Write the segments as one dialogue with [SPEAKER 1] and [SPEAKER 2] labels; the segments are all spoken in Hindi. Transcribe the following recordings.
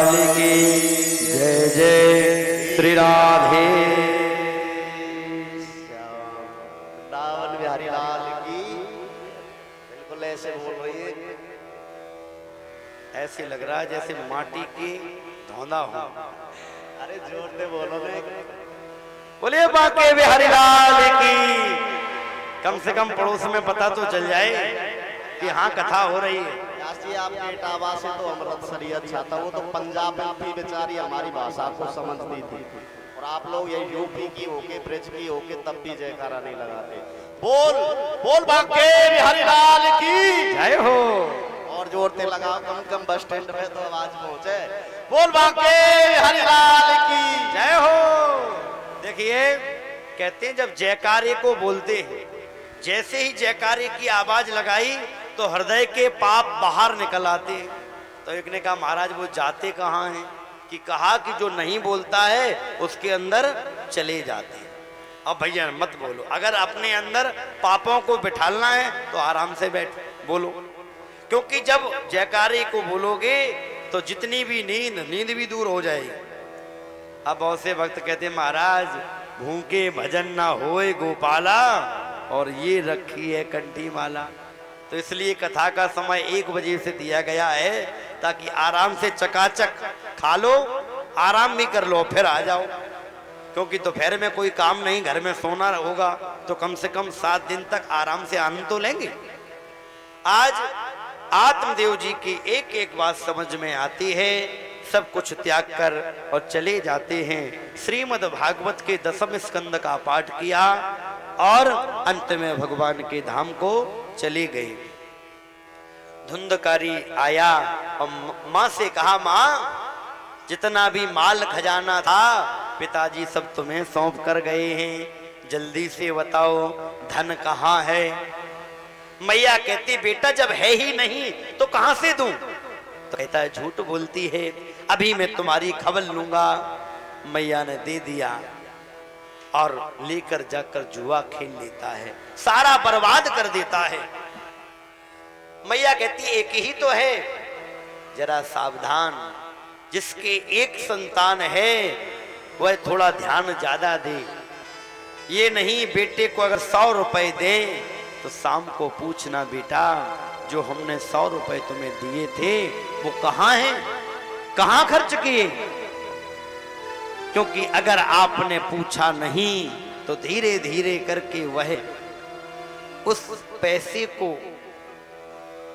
[SPEAKER 1] लाल की जय जय श्री राधे।
[SPEAKER 2] वृंदावन बिहारी लाल की। बिल्कुल ऐसे बोल रही है,
[SPEAKER 1] ऐसे लग रहा है जैसे माटी की धौंधा हो।
[SPEAKER 2] अरे जोर से बोलो ने।
[SPEAKER 1] बोलिए बाके बिहारी लाल की। कम से कम पड़ोस में पता तो चल जाए कि हाँ कथा हो रही है।
[SPEAKER 2] यासी आपके इटावा से तो अमृतसरियत अच्छा था, वो तो पंजाब में बेचारी हमारी भाषा को समझती थी, और आप लोग ये यूपी की होके ब्रिज की होके तब भी जयकारा नहीं लगाते। बोल बोल बाके बिहारी लाल की
[SPEAKER 1] जय हो।
[SPEAKER 2] और जोर से लगाओ, कम कम बस स्टैंड पे तो आवाज पहुंचे। बोल बाके बिहारी लाल की
[SPEAKER 1] जय हो। देखिए कहते हैं जब जयकारे को बोलते हैं, जैसे ही जयकारे की आवाज लगाई तो हृदय के पाप बाहर निकल आते। तो एक ने कहा महाराज वो जाते कहाँ हैं? कि कहा कि जो नहीं बोलता है उसके अंदर चले जाते हैं। अब भैया मत बोलो, अगर अपने अंदर पापों को बिठालना है तो आराम से बैठ बोलो, क्योंकि जब जयकारे को बोलोगे तो जितनी भी नींद भी दूर हो जाएगी। अब बहुत से भक्त कहते हैं महाराज भूखे भजन ना होए गोपाला, और ये रखी है कंठी माला। तो इसलिए कथा का समय 1 बजे से दिया गया है ताकि आराम से चकाचक खा लो, आराम भी कर लो, फिर आ जाओ, क्योंकि दोपहर में कोई काम नहीं, घर में सोना होगा तो कम से कम 7 दिन तक आराम से आनंद तो लेंगे। आज आत्मदेव जी की एक एक बात समझ में आती है, सब कुछ त्याग कर और चले जाते हैं। श्रीमद् भागवत के 10वें स्कंद का पाठ किया और अंत में भगवान के धाम को चले गए। धुंधकारी आया और माँ से कहा माँ जितना भी माल खजाना था पिताजी सब तुम्हें सौंप कर गए हैं, जल्दी से बताओ धन कहाँ है। मैया कहती बेटा जब है ही नहीं तो कहां से दूं? तो कहता है झूठ बोलती है, अभी मैं तुम्हारी खबर लूंगा। मैया ने दे दिया और लेकर जाकर जुआ खेल लेता है, सारा बर्बाद कर देता है। मैया कहती एक ही तो है, जरा सावधान, जिसके एक संतान है वह थोड़ा ध्यान ज्यादा दे। ये नहीं बेटे को अगर 100 रुपए दे तो शाम को पूछना बेटा जो हमने 100 रुपए तुम्हें दिए थे वो कहाँ हैं, कहाँ खर्च किए? क्योंकि अगर आपने पूछा नहीं तो धीरे धीरे करके वह उस पैसे को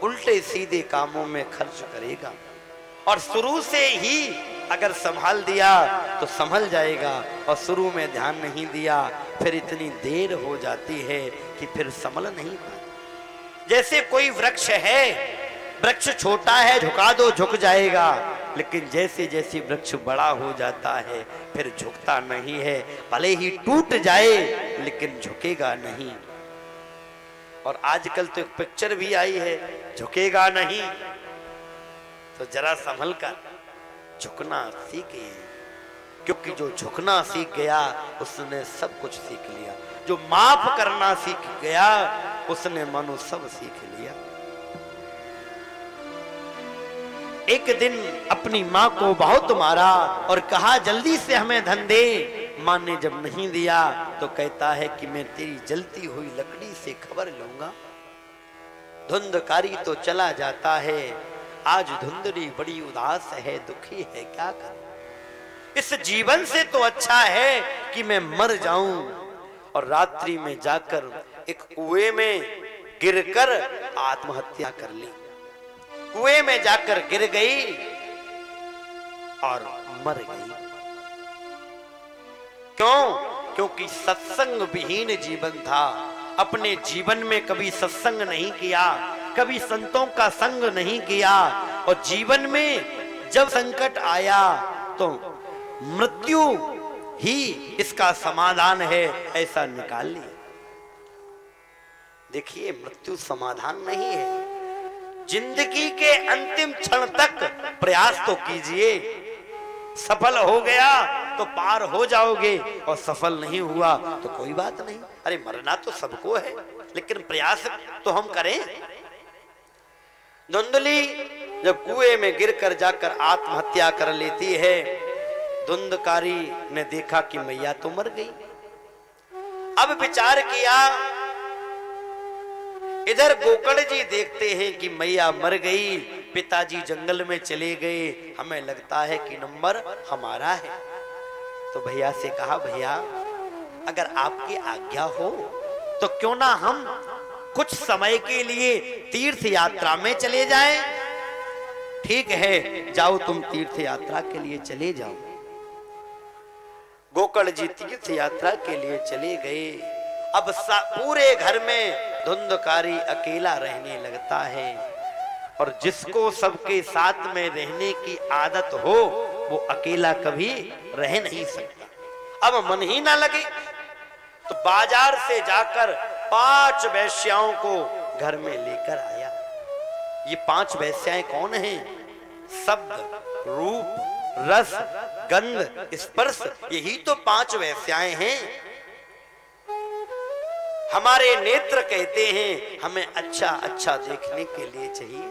[SPEAKER 1] उल्टे सीधे कामों में खर्च करेगा, और शुरू से ही अगर संभाल दिया तो संभल जाएगा, और शुरू में ध्यान नहीं दिया फिर इतनी देर हो जाती है कि फिर संभल नहीं पाता। जैसे कोई वृक्ष है, वृक्ष छोटा है झुका दो झुक जाएगा, लेकिन जैसे जैसे वृक्ष बड़ा हो जाता है फिर झुकता नहीं है, भले ही टूट जाए लेकिन झुकेगा नहीं। और आजकल तो एक पिक्चर भी आई है झुकेगा नहीं, तो जरा संभल कर झुकना सीखे, क्योंकि जो झुकना सीख गया उसने सब कुछ सीख लिया, जो माफ करना सीख गया उसने मानो सब सीख लिया। एक दिन अपनी माँ को बहुत मारा और कहा जल्दी से हमें धन दे। माँ ने जब नहीं दिया तो कहता है कि मैं तेरी जलती हुई लकड़ी से खबर लूंगा। धुंधकारी तो चला जाता है, आज धुंधली बड़ी उदास है, दुखी है, क्या करूं? इस जीवन से तो अच्छा है कि मैं मर जाऊं। और रात्रि में जाकर एक कुएं में गिरकर आत्महत्या कर ली। कुएं में जाकर गिर गई और मर गई। क्यों? क्योंकि सत्संग विहीन जीवन था। अपने जीवन में कभी सत्संग नहीं किया, कभी संतों का संग नहीं किया, और जीवन में जब संकट आया तो मृत्यु ही इसका समाधान है ऐसा निकाल लिया। देखिए मृत्यु समाधान नहीं है। जिंदगी के अंतिम क्षण तक प्रयास तो कीजिए, सफल हो गया तो पार हो जाओगे, और सफल नहीं हुआ तो कोई बात नहीं। अरे मरना तो सबको है, लेकिन प्रयास तो हम करें। धुंधली जब कुएं में गिरकर जाकर आत्महत्या कर लेती है, धुंधकारी ने देखा कि मैया तो मर गई। अब विचार किया, इधर गोकर्ण जी देखते हैं कि मैया मर गई, पिताजी जंगल में चले गए, हमें लगता है कि नंबर हमारा है। तो भैया से कहा, भैया अगर आपकी आज्ञा हो तो क्यों ना हम कुछ समय के लिए तीर्थ यात्रा में चले जाएं। ठीक है, जाओ तुम तीर्थ यात्रा के लिए चले जाओ। गोकर्ण जी तीर्थ यात्रा के लिए चले गए। अब पूरे घर में धुंधकारी अकेला रहने लगता है, और जिसको सबके साथ में रहने की आदत हो वो अकेला कभी रह नहीं सकता। अब मन ही ना लगे तो बाजार से जाकर 5 वेश्याओं को घर में लेकर आया। ये 5 वेश्याएं कौन हैं? शब्द, रूप, रस, गंध, स्पर्श, यही तो 5 वेश्याएं हैं। हमारे नेत्र कहते हैं हमें अच्छा अच्छा देखने के लिए चाहिए,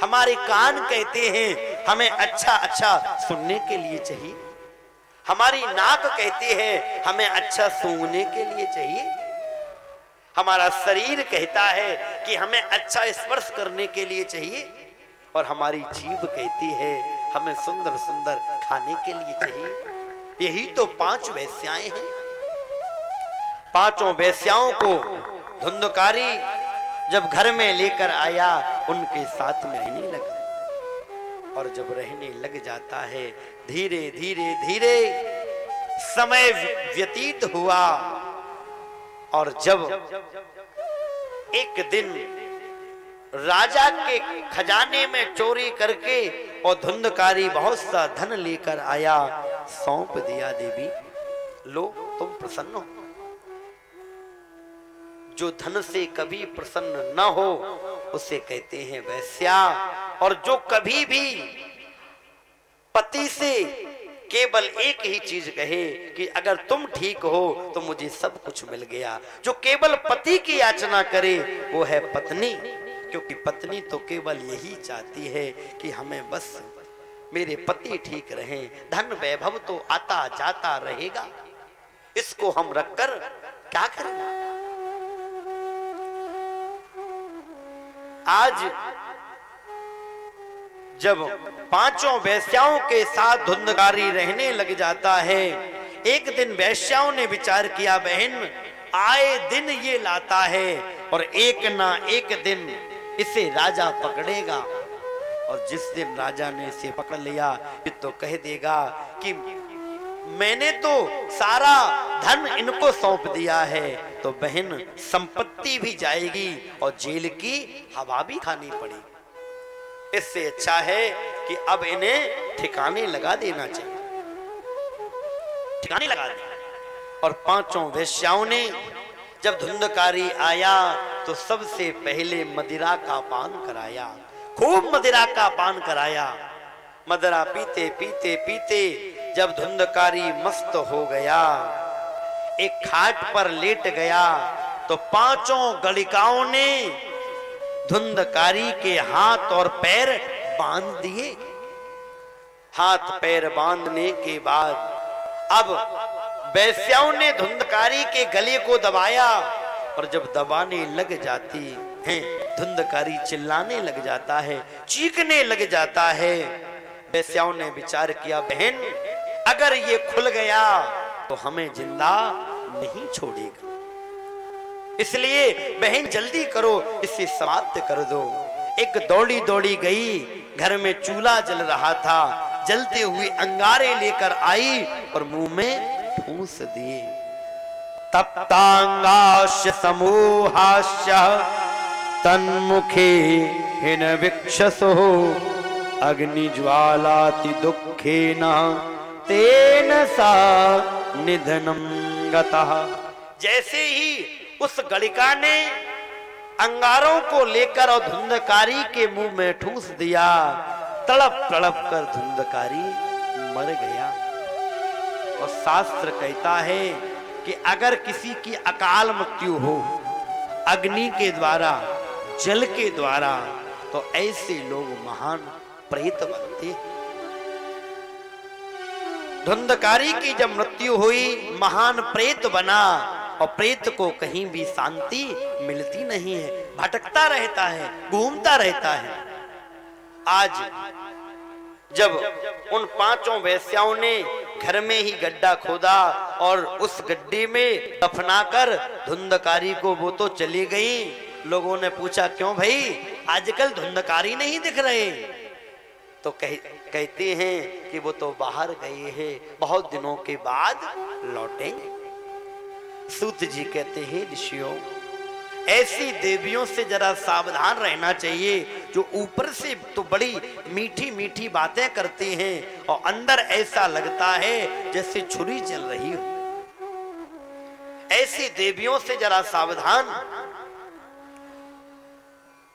[SPEAKER 1] हमारे कान कहते हैं हमें अच्छा अच्छा सुनने के लिए चाहिए, हमारी नाक कहती है हमें अच्छा सूंघने के लिए चाहिए, हमारा शरीर कहता है कि हमें अच्छा स्पर्श करने के लिए चाहिए, और हमारी जीभ कहती है हमें सुंदर सुंदर खाने के लिए चाहिए। यही तो 5 वेश्याएं हैं। 5 वेश्याओं को धुंधकारी जब घर में लेकर आया, उनके साथ में रहने लगा, और जब रहने लग जाता है, धीरे धीरे धीरे समय व्यतीत हुआ, और जब एक दिन राजा के खजाने में चोरी करके और धुंधकारी बहुत सा धन लेकर आया, सौंप दिया। देवी लो, तुम प्रसन्न हो। जो धन से कभी प्रसन्न न हो उसे कहते हैं वैश्या, और जो कभी भी पति से केवल एक ही चीज कहे कि अगर तुम ठीक हो तो मुझे सब कुछ मिल गया, जो केवल पति की याचना करे वो है पत्नी, क्योंकि पत्नी तो केवल यही चाहती है कि हमें बस मेरे पति ठीक रहें, धन वैभव तो आता जाता रहेगा, इसको हम रखकर क्या करेंगे। आज जब 5 वेश्याओं के साथ धुंधकारी रहने लग जाता है, एक दिन वेश्याओं ने विचार किया, बहन आए दिन ये लाता है और एक ना एक दिन इसे राजा पकड़ेगा, और जिस दिन राजा ने इसे पकड़ लिया फिर तो कह देगा कि मैंने तो सारा धन इनको सौंप दिया है, तो बहन संपत्ति भी जाएगी और जेल की हवा भी खानी पड़ेगी। इससे अच्छा है कि अब इन्हें ठिकाने लगा देना चाहिए, ठिकाने लगा दिया। और 5 वेश्याओं ने जब धुंधकारी आया तो सबसे पहले मदिरा का पान कराया, खूब मदिरा का पान कराया। मदिरा पीते पीते पीते जब धुंधकारी मस्त हो गया, एक खाट पर लेट गया, तो 5 गलिकाओं ने धुंधकारी के हाथ और पैर बांध दिए। हाथ पैर बांधने के बाद अब वेश्याओं ने धुंधकारी के गले को दबाया, और जब दबाने लग जाती हैं धुंधकारी चिल्लाने लग जाता है, चीखने लग जाता है। वेश्याओं ने विचार किया, बहन अगर ये खुल गया तो हमें जिंदा नहीं छोड़ेगा, इसलिए बहन जल्दी करो, इसे समाप्त कर दो। एक दौड़ी दौड़ी गई, घर में चूल्हा जल रहा था, जलते हुए अंगारे लेकर आई और मुंह में ठूस दिए। तप्तांगाश्य समूहाश्य तन्मुखे हिन विक्षसो अग्निज्वालाति दुःखेन तेन सा निधनम गतः। जैसे ही उस गलिका ने अंगारों को लेकर और धुंधकारी के मुंह में ठूस दिया, तड़प तड़प कर धुंधकारी मर गया। और शास्त्र कहता है कि अगर किसी की अकाल मृत्यु हो अग्नि के द्वारा, जल के द्वारा, तो तो ऐसे लोग महान प्रेत बनते। धुंधकारी की जब मृत्यु हुई, महान प्रेत बना, और प्रेत को कहीं भी शांति मिलती नहीं है, भटकता रहता है, घूमता रहता है। आज जब उन पांचों वेश्याओं ने घर में ही गड्ढा खोदा और उस गड्ढे में दफनाकर धुंधकारी को वो तो चली गई, लोगों ने पूछा क्यों भाई आजकल धुंधकारी नहीं दिख रहे, तो कहते हैं कि वो तो बाहर गए हैं, बहुत दिनों के बाद लौटेंगे। सूत जी कहते हैं ऋषियों, ऐसी देवियों से जरा सावधान रहना चाहिए जो ऊपर से तो बड़ी मीठी मीठी बातें करती हैं और अंदर ऐसा लगता है जैसे छुरी चल रही हो। ऐसी देवियों से जरा सावधान।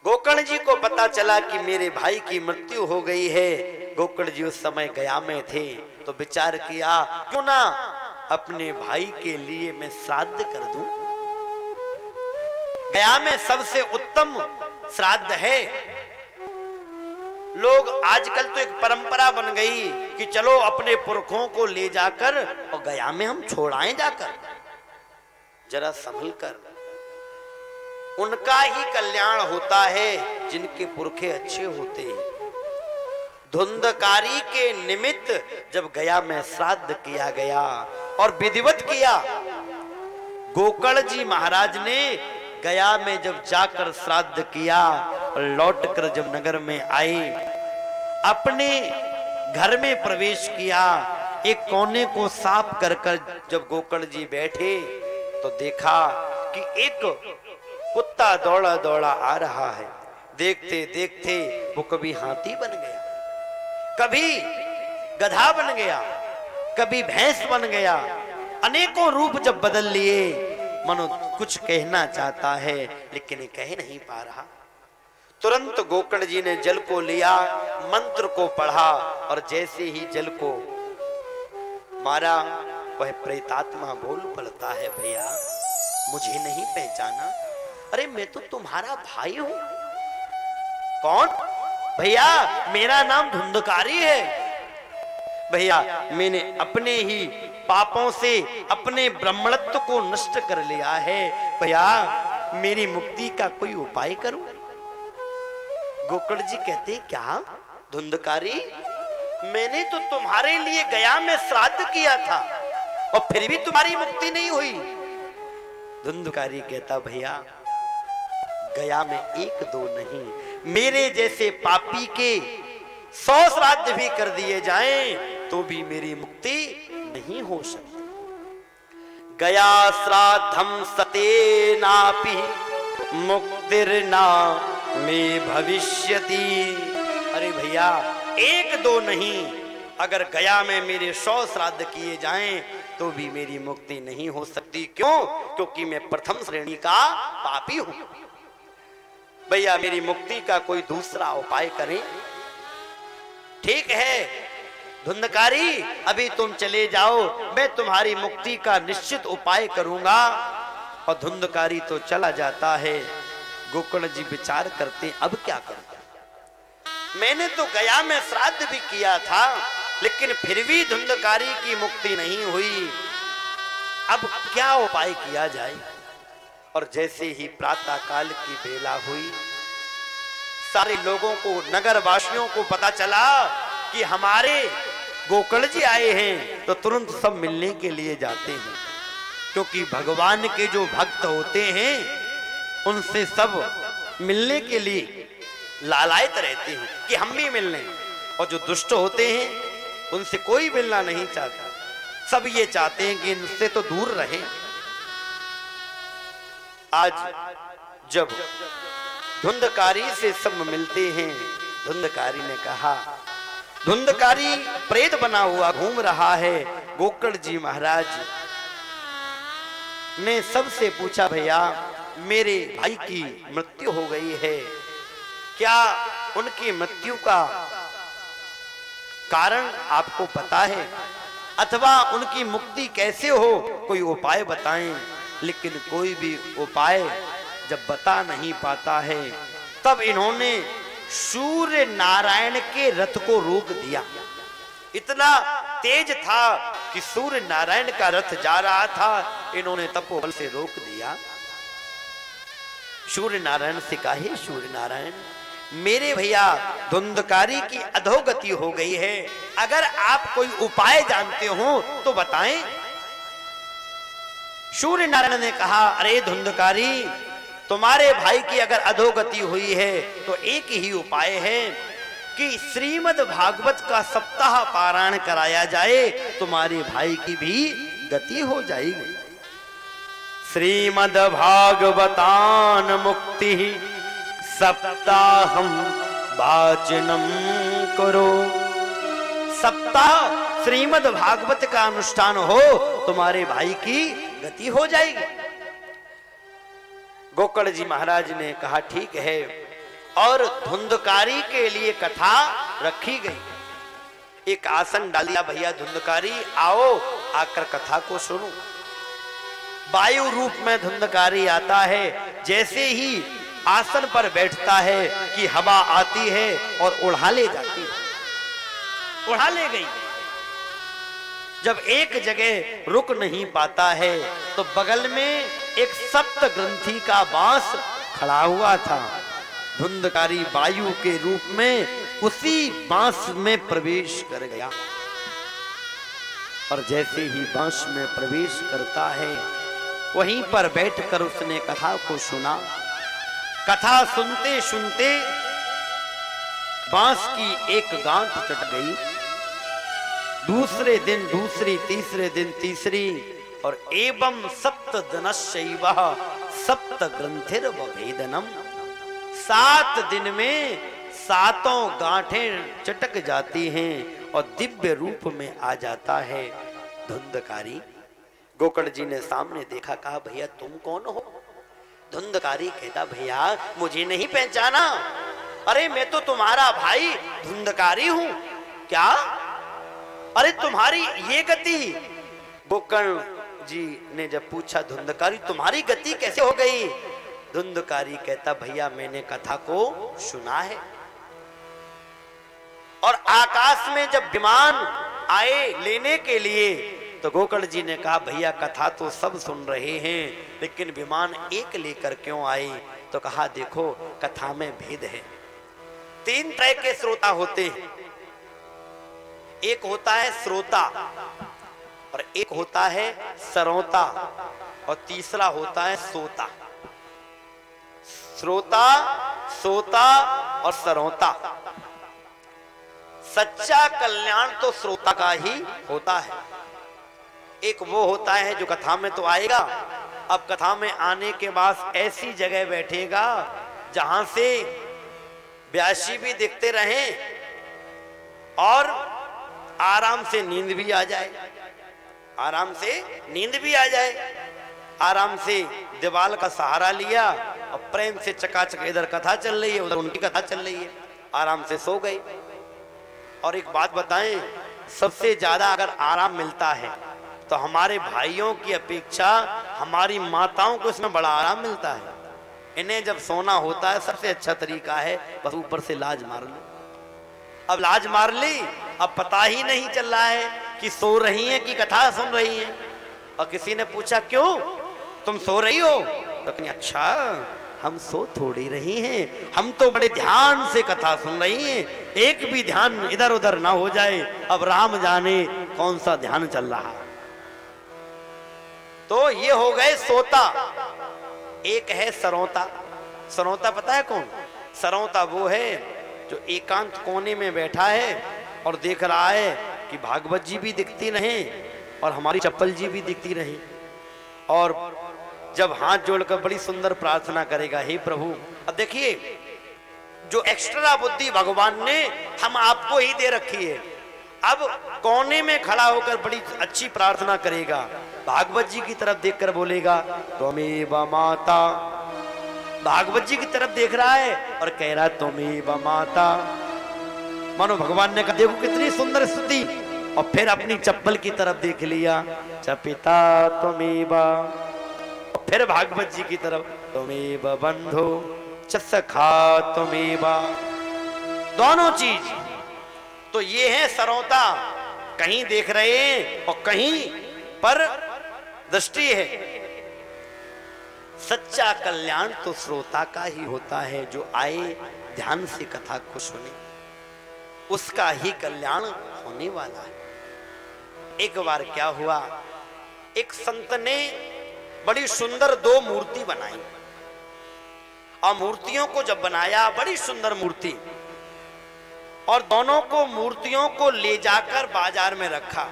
[SPEAKER 1] गोकर्ण जी को पता चला कि मेरे भाई की मृत्यु हो गई है। गोकर्ण जी उस समय गया में थे, तो विचार किया क्यों ना अपने भाई के लिए मैं श्राद्ध कर दूं। गया में सबसे उत्तम श्राद्ध है। लोग आजकल तो एक परंपरा बन गई कि चलो अपने पुरखों को ले जाकर और गया में हम छोड़ाएं जाकर। जरा संभल कर, उनका ही कल्याण होता है जिनके पुरखे अच्छे होते हैं। धुंधकारी के निमित्त जब गया में श्राद्ध किया गया और विधिवत किया, गोकर्ण जी महाराज ने गया में जब जाकर श्राद्ध किया और लौटकर जब नगर में आए, अपने घर में प्रवेश किया, एक कोने को साफ कर जब गोकर्ण जी बैठे तो देखा कि एक कुत्ता दौड़ा दौड़ा आ रहा है। देखते देखते वो कभी हाथी बन गया, कभी गधा बन गया, कभी भैंस बन गया। अनेकों रूप जब बदल लिए, मनो कुछ कहना चाहता है लेकिन कह नहीं पा रहा। तुरंत गोकर्ण जी ने जल को लिया, मंत्र को पढ़ा और जैसे ही जल को मारा, वह प्रेतात्मा बोल पड़ता है भैया मुझे नहीं पहचाना? अरे मैं तो तुम्हारा भाई हूं। कौन? भैया मेरा नाम धुंधकारी है। भैया मैंने अपने ही पापों से अपने ब्राह्मणत्व को नष्ट कर लिया है, भैया मेरी मुक्ति का कोई उपाय करूं? गोकर्ण जी कहते क्या धुंधकारी, मैंने तो तुम्हारे लिए गया में श्राद्ध किया था और फिर भी तुम्हारी मुक्ति नहीं हुई। धुंधकारी कहता भैया गया में एक दो नहीं, मेरे जैसे पापी के 100 श्राद्ध भी कर दिए जाएं तो भी मेरी मुक्ति नहीं हो सकती। गया श्राद्धम सतेनापि मुक्तिर्ना में भविष्यति। अरे भैया एक दो नहीं, अगर गया में मेरे 100 श्राद्ध किए जाएं तो भी मेरी मुक्ति नहीं हो सकती। क्यों? क्योंकि मैं प्रथम श्रेणी का पापी हूं। भैया मेरी मुक्ति का कोई दूसरा उपाय करें। ठीक है धुंधकारी, अभी तुम चले जाओ, मैं तुम्हारी मुक्ति का निश्चित उपाय करूंगा। और धुंधकारी तो चला जाता है। गोकर्ण जी विचार करते अब क्या करूं? मैंने तो गया में श्राद्ध भी किया था लेकिन फिर भी धुंधकारी की मुक्ति नहीं हुई, अब क्या उपाय किया जाए? और जैसे ही प्रातः काल की बेला हुई, सारे लोगों को, नगर वासियों को पता चला कि हमारे गोकर्ण जी आए हैं, तो तुरंत सब मिलने के लिए जाते हैं। क्योंकि भगवान के जो भक्त होते हैं उनसे सब मिलने के लिए लालायत रहते हैं कि हम भी मिल लें, और जो दुष्ट होते हैं उनसे कोई मिलना नहीं चाहता। सब ये चाहते हैं कि इनसे तो दूर रहे। आज जब धुंधकारी से सब मिलते हैं, धुंधकारी ने कहा, धुंधकारी प्रेत बना हुआ घूम रहा है। गोकर्ण जी महाराज ने सबसे पूछा भैया मेरे भाई की मृत्यु हो गई है, क्या उनकी मृत्यु का कारण आपको पता है? अथवा उनकी मुक्ति कैसे हो, कोई उपाय बताएं। लेकिन कोई भी उपाय जब बता नहीं पाता है, तब इन्होंने सूर्य नारायण के रथ को रोक दिया। इतना तेज था कि सूर्य नारायण का रथ जा रहा था, इन्होंने तपोबल से रोक दिया। सूर्य नारायण से कहा, हे सूर्य नारायण, मेरे भैया धुंधकारी की अधोगति हो गई है, अगर आप कोई उपाय जानते हो तो बताएं। सूर्य नारायण ने कहा, अरे धुंधकारी, तुम्हारे भाई की अगर अधोगति हुई है तो एक ही उपाय है कि श्रीमद् भागवत का सप्ताह पारायण कराया जाए, तुम्हारे भाई की भी गति हो जाएगी। श्रीमद् भागवतान मुक्ति सप्ताहम वाचनम करो। सप्ताह श्रीमद् भागवत का अनुष्ठान हो, तुम्हारे भाई की गति हो जाएगी। गोकर्ण जी महाराज ने कहा, ठीक है, और धुंधकारी के लिए कथा रखी गई। एक आसन डाल दिया, भैया धुंधकारी आओ, आकर कथा को सुनो। वायु रूप में धुंधकारी आता है, जैसे ही आसन पर बैठता है कि हवा आती है और उड़ा ले जाती है, उड़ा ले गई। जब एक जगह रुक नहीं पाता है तो बगल में एक सप्त ग्रंथि का बांस खड़ा हुआ था। धुंधकारी वायु के रूप में उसी बांस में प्रवेश कर गया, और जैसे ही बांस में प्रवेश करता है, वहीं पर बैठकर उसने कथा को सुना। कथा सुनते सुनते बांस की एक गांठ चट गई। दूसरे दिन दूसरी, तीसरे दिन तीसरी, और एवं सप्त दिनश्चैव सप्त ग्रंथिर भेदनम। 7 दिन में 7 गांठें चटक जाती हैं और दिव्य रूप में आ जाता है धुंधकारी। गोकर्ण जी ने सामने देखा, कहा, भैया तुम कौन हो? धुंधकारी कहता, भैया मुझे नहीं पहचाना? अरे मैं तो तुम्हारा भाई धुंधकारी हूं। क्या? अरे तुम्हारी ये गति? गोकर्ण जी ने जब पूछा, धुंधकारी तुम्हारी गति कैसे हो गई? धुंधकारी कहता, भैया मैंने कथा को सुना है, और आकाश में जब विमान आए लेने के लिए तो गोकर्ण जी ने कहा, भैया कथा तो सब सुन रहे हैं, लेकिन विमान एक लेकर क्यों आए? तो कहा, देखो कथा में भेद है। 3 तरह के श्रोता होते हैं। एक होता है श्रोता, और एक होता है सरौता, और तीसरा होता है सोता। श्रोता, सोता और सरौता। सच्चा कल्याण तो श्रोता का ही होता है। एक वो होता है जो कथा में तो आएगा, अब कथा में आने के बाद ऐसी जगह बैठेगा जहां से व्यासी भी दिखते रहें और आराम से नींद भी आ जाए, आराम से नींद भी आ जाए। आराम से दीवाल का सहारा लिया और प्रेम से चकाचक, इधर कथा चल रही है, उधर उनकी कथा चल रही है, आराम से सो गए। और एक बात बताएं, सबसे ज्यादा अगर आराम मिलता है तो हमारे भाइयों की अपेक्षा हमारी माताओं को इसमें बड़ा आराम मिलता है। इन्हें जब सोना होता है सबसे अच्छा तरीका है बस ऊपर से लाज मार लो। अब लाज मार ली, अब पता ही नहीं चल रहा है कि सो रही हैं कि कथा सुन रही हैं। और किसी ने पूछा, क्यों तुम सो रही हो? तो कहीं, अच्छा हम सो थोड़ी रही हैं, हम तो बड़े ध्यान से कथा सुन रही हैं, एक भी ध्यान इधर उधर ना हो जाए। अब राम जाने कौन सा ध्यान चल रहा है। तो ये हो गए सोता। एक है सरौता। सरौता पता है कौन? सरौता वो है जो एकांत कोने में बैठा है और देख रहा है कि भागवत जी भी दिखती रहे और हमारी चप्पल जी भी दिखती रहे, और जब हाथ जोड़कर बड़ी सुंदर प्रार्थना करेगा, हे प्रभु। अब देखिए, जो एक्स्ट्रा बुद्धि भगवान ने हम आपको ही दे रखी है। अब कोने में खड़ा होकर बड़ी अच्छी प्रार्थना करेगा, भागवत जी की तरफ देखकर बोलेगा, त्वमेव माता। भागवत जी की तरफ देख रहा है और कह रहा है, त्वमेव माता। मानो भगवान ने कहा, देखो कितनी सुंदर स्तुति। और फिर अपनी चप्पल की तरफ देख लिया, च पिता त्वमेव। फिर भागवत जी की तरफ, त्वमेव बंधो च सखा त्वमेव। दोनों चीज। तो ये है सरौता, कहीं देख रहे हैं और कहीं पर दृष्टि है। सच्चा कल्याण तो श्रोता का ही होता है, जो आए ध्यान से कथा को सुने, उसका ही कल्याण होने वाला है। एक बार क्या हुआ, एक संत ने बड़ी सुंदर 2 मूर्ति बनाई, और मूर्तियों को जब बनाया, बड़ी सुंदर मूर्ति, और दोनों को मूर्तियों को ले जाकर बाजार में रखा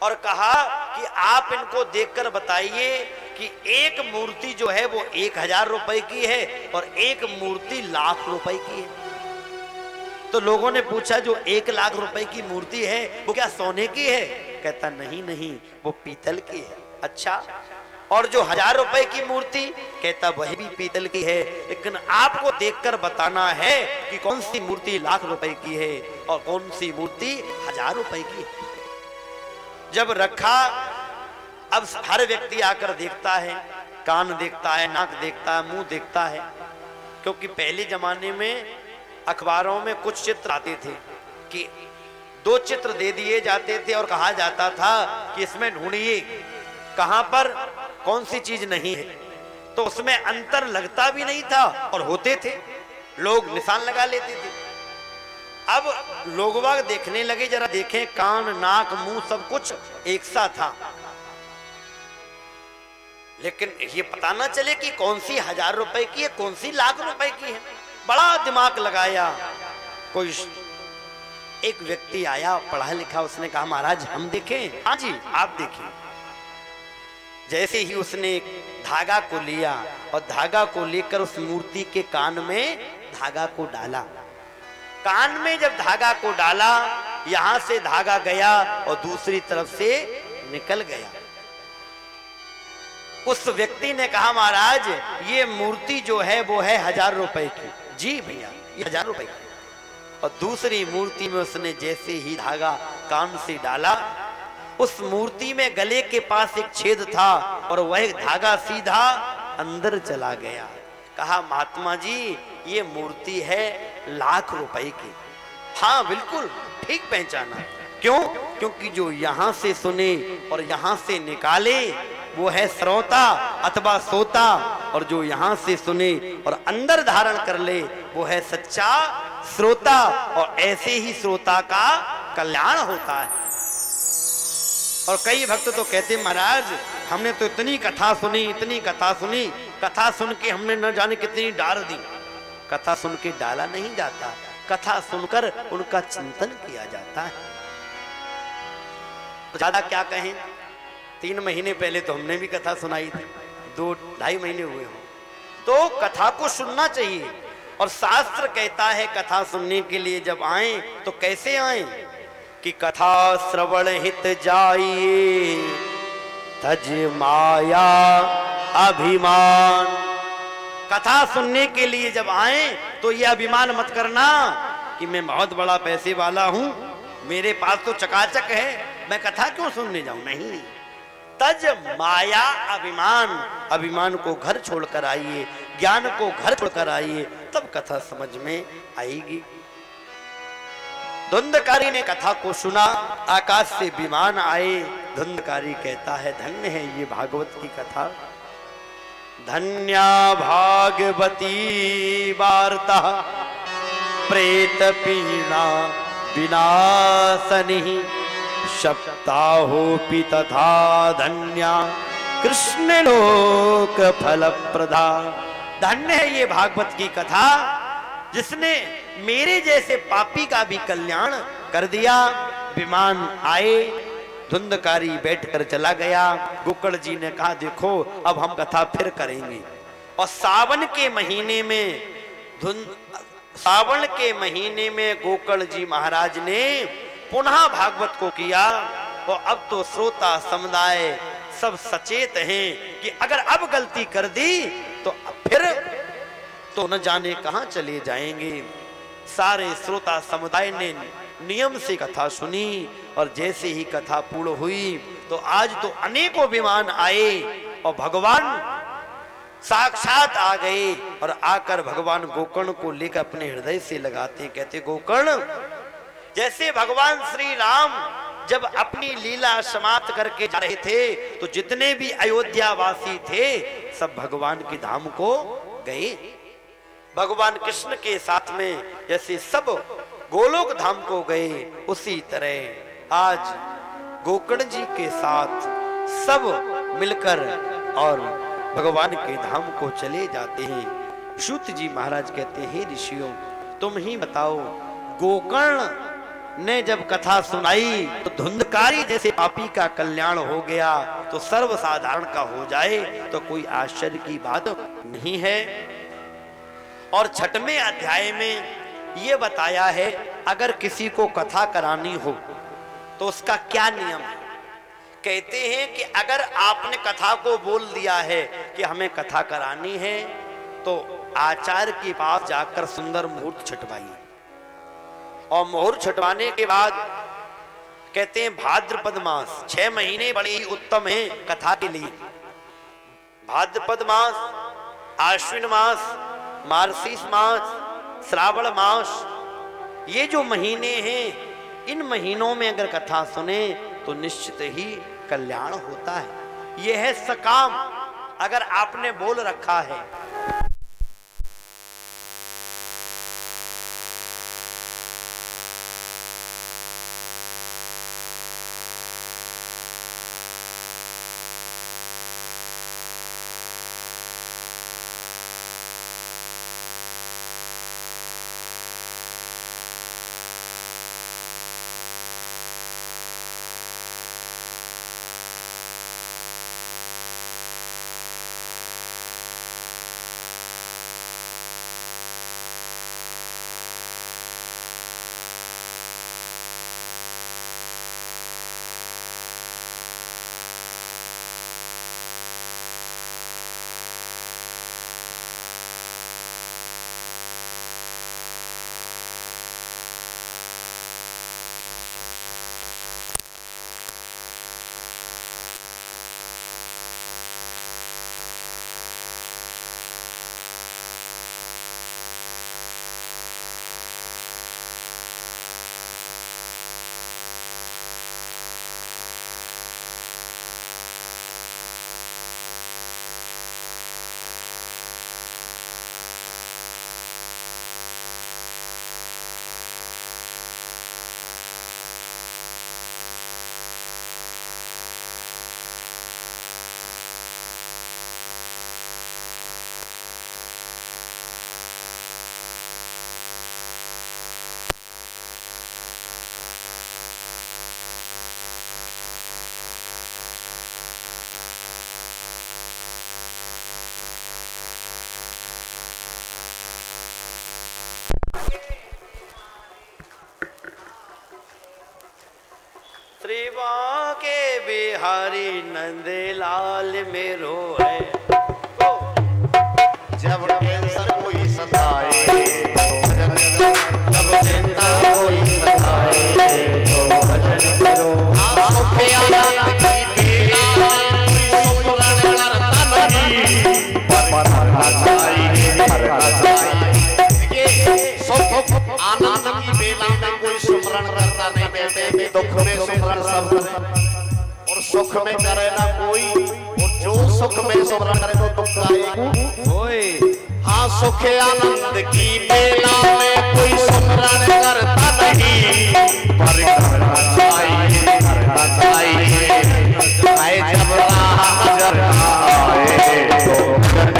[SPEAKER 1] और कहा कि आप इनको देखकर बताइए कि एक मूर्ति जो है वो 1000 रुपए की है और एक मूर्ति लाख रुपए की है। तो लोगों ने पूछा, जो 1 लाख रुपए की मूर्ति है वो क्या सोने की है? कहता नहीं नहीं, वो पीतल की है। अच्छा, और जो 1000 रुपए की मूर्ति? कहता वही भी पीतल की है, लेकिन आपको देखकर बताना है कि कौन सी मूर्ति लाख रुपए की है और कौन सी मूर्ति 1000 रुपए की है। जब रखा, अब हर व्यक्ति आकर देखता है, कान देखता है, नाक देखता है, मुंह देखता है, क्योंकि पहले जमाने में अखबारों में कुछ चित्र आते थे कि 2 चित्र दे दिए जाते थे और कहा जाता था कि इसमें ढूंढिए कहां पर कौन सी चीज नहीं है। तो उसमें अंतर लगता भी नहीं था और होते थे, लोग निशान लगा लेते थे। अब लोग बाग देखने लगे, जरा देखें, कान नाक मुंह सब कुछ एक सा था, लेकिन ये पता ना चले कि कौन सी 1000 रुपए की है, कौन सी लाख रुपए की है। बड़ा दिमाग लगाया। कोई एक व्यक्ति आया, पढ़ा लिखा, उसने कहा महाराज हम देखें? हाँ जी आप देखें। जैसे ही उसने धागा को लिया और धागा को लेकर उस मूर्ति के कान में धागा को डाला, कान में जब धागा को डाला, यहां से धागा गया और दूसरी तरफ से निकल गया। उस व्यक्ति ने कहा महाराज ये मूर्ति जो है वो है 1000 रुपए की। जी भैया ये 1000 रुपए की। और दूसरी मूर्ति में उसने जैसे ही धागा कान से डाला, उस मूर्ति में गले के पास एक छेद था और वह धागा सीधा अंदर चला गया। कहा महात्मा जी ये मूर्ति है लाख रुपए की। हाँ बिल्कुल ठीक पहचाना। क्यों? क्योंकि जो यहां से सुने और यहां से निकाले वो है श्रोता अथवा सोता, और जो यहां से सुने और अंदर धारण कर ले वो है सच्चा श्रोता, और ऐसे ही श्रोता का कल्याण होता है। और कई भक्त तो कहते महाराज हमने तो इतनी कथा सुनी, इतनी कथा सुनी, कथा सुन के हमने न जाने कितनी डाल दी। कथा सुन के डाला नहीं जाता, कथा सुनकर उनका चिंतन किया जाता है। तो ज्यादा क्या कहें, 3 महीने पहले तो हमने भी कथा सुनाई थी, 2-2.5 महीने हुए हो, तो कथा को सुनना चाहिए। और शास्त्र कहता है कथा सुनने के लिए जब आए तो कैसे आए कि कथा श्रवण हित जाइए तज माया अभिमान। कथा सुनने के लिए जब आए तो ये अभिमान मत करना कि मैं बहुत बड़ा पैसे वाला हूं, मेरे पास तो चकाचक है, मैं कथा क्यों सुनने जाऊं। नहीं, तज माया अभिमान, अभिमान को घर छोड़कर आइए, ज्ञान को घर छोड़कर आइए, तब कथा समझ में आएगी। धुंधकारी ने कथा को सुना, आकाश से विमान आए। धुंधकारी कहता है धन्य है ये भागवत की कथा, धन्या भागवती वार्ता प्रेत पीड़ा विनाशनि सप्ताहोपि तथा धन्या कृष्ण लोक फल प्रदा। धन्य है ये भागवत की कथा जिसने मेरे जैसे पापी का भी कल्याण कर दिया। विमान आए, धुंधकारी बैठकर चला गया। गोकर्ण जी ने कहा देखो अब हम कथा फिर करेंगे। और सावन के महीने में गोकर्ण जी महाराज ने पुनः भागवत को किया। और अब तो श्रोता समुदाय सब सचेत हैं कि अगर अब गलती कर दी तो फिर तो न जाने कहां चले जाएंगे। सारे श्रोता समुदाय ने नियम से कथा सुनी और जैसे ही कथा पूर्ण हुई तो आज तो अनेकों विमान आए और भगवान साक्षात आ गए और आकर भगवान गोकर्ण को लेकर अपने हृदय से लगाते हैं। कहते गोकर्ण, जैसे भगवान श्री राम जब अपनी लीला समाप्त करके जा रहे थे तो जितने भी अयोध्या वासी थे सब भगवान के धाम को गए। भगवान कृष्ण के साथ में जैसे सब गोलोक धाम को गए, उसी तरह आज गोकर्ण जी के साथ सब मिलकर और भगवान के धाम को चले जाते हैं। सूत जी महाराज कहते हैं, ऋषियों तुम ही बताओ, गोकर्ण ने जब कथा सुनाई तो धुंधकारी जैसे पापी का कल्याण हो गया तो सर्वसाधारण का हो जाए तो कोई आश्चर्य की बात नहीं है। और 6वें अध्याय में यह बताया है अगर किसी को कथा करानी हो तो उसका क्या नियम है। कहते हैं कि अगर आपने कथा को बोल दिया है कि हमें कथा करानी है तो आचार्य के पास जाकर सुंदर मुहूर्त छटवाइए। और मुहूर्त छटवाने के बाद कहते हैं भाद्रपद मास 6 महीने बड़े ही उत्तम है कथा के लिए। भाद्रपद मास, आश्विन मास, मार्गशीर्ष मास, श्रावण मास, ये जो महीने हैं इन महीनों में अगर कथा सुने तो निश्चित ही कल्याण होता है। यह है सकाम अगर आपने बोल रखा है। श्री बांके बिहारी नंदलाल मेरो है।
[SPEAKER 2] जब कैंसर कोई सताए जब चिंता कोई सताए तो भजन करो। आनंद की बेला में कोई सुमरण करता नहीं कहते, दुख में सुमरण सब करे और सुख में करे ना कोई। और जो सुख में सुमरण करे तो दुख आएगा। हाँ, सुख आनंद की बेला में कोई सुमरण करता नहीं, पर करना चाहिए जब हाजर आए तो भजन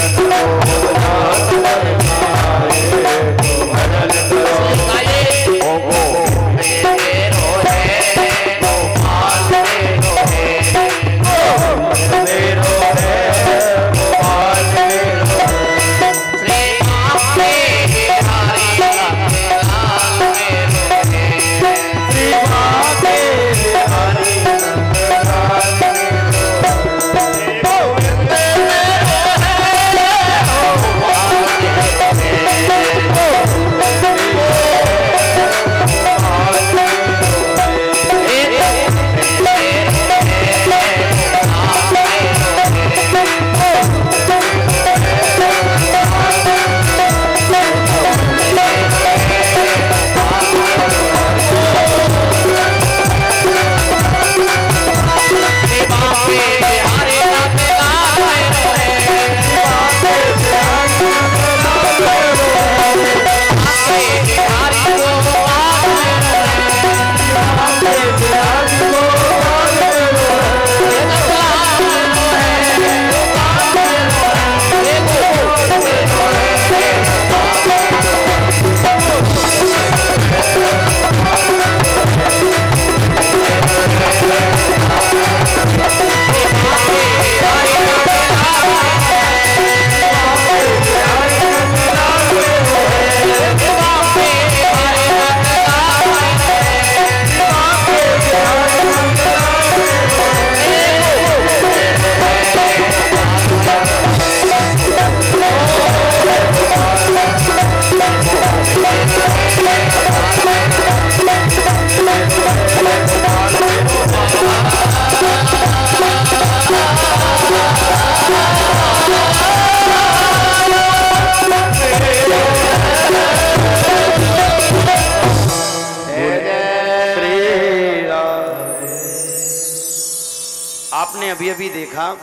[SPEAKER 1] आपने अभी अभी देखा,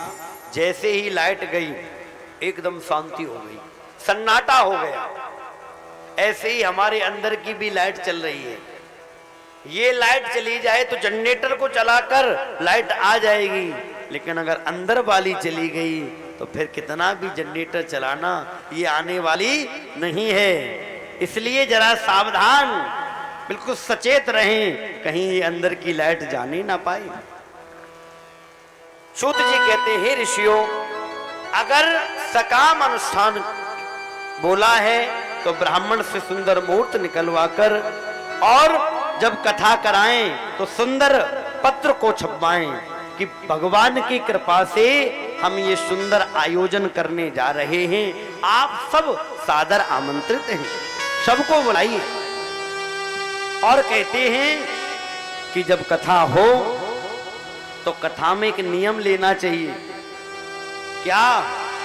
[SPEAKER 1] जैसे ही लाइट गई एकदम शांति हो गई, सन्नाटा हो गया। ऐसे ही हमारे अंदर की भी लाइट चल रही है। ये लाइट चली जाए तो जनरेटर को चलाकर लाइट आ जाएगी, लेकिन अगर अंदर वाली चली गई तो फिर कितना भी जनरेटर चलाना ये आने वाली नहीं है। इसलिए जरा सावधान, बिल्कुल सचेत रहें, कहीं ये अंदर की लाइट जाने ना पाए। सूत जी कहते हैं, ऋषियों, अगर सकाम अनुष्ठान बोला है तो ब्राह्मण से सुंदर मूर्त निकलवाकर और जब कथा कराएं तो सुंदर पत्र को छपवाएं कि भगवान की कृपा से हम ये सुंदर आयोजन करने जा रहे हैं, आप सब सादर आमंत्रित हैं, सबको बुलाइए। और कहते हैं कि जब कथा हो तो कथा में एक नियम लेना चाहिए, क्या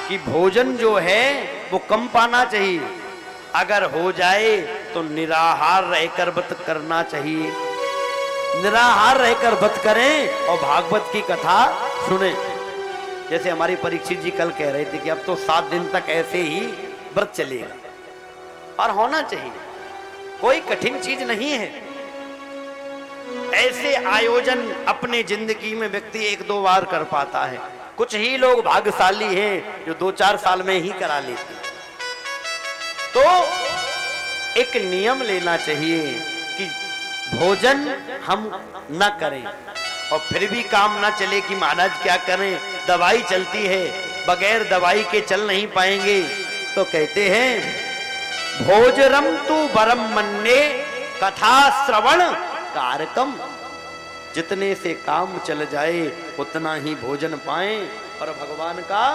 [SPEAKER 1] कि भोजन जो है वो कम पाना चाहिए। अगर हो जाए तो निराहार रहकर व्रत करना चाहिए, निराहार रहकर व्रत करें और भागवत की कथा सुने। जैसे हमारी परीक्षित जी कल कह रहे थे कि अब तो 7 दिन तक ऐसे ही व्रत चलेगा, और होना चाहिए, कोई कठिन चीज नहीं है। ऐसे आयोजन अपने जिंदगी में व्यक्ति 1-2 बार कर पाता है। कुछ ही लोग भाग्यशाली हैं जो 2-4 साल में ही करा लेते। तो एक नियम लेना चाहिए कि भोजन हम न करें, और फिर भी काम ना चले कि महाराज क्या करें, दवाई चलती है, बगैर दवाई के चल नहीं पाएंगे। तो कहते हैं, भोजरम तु वरम मन्ने कथा श्रवण कारकम। जितने से काम चल जाए उतना ही भोजन पाएं और भगवान का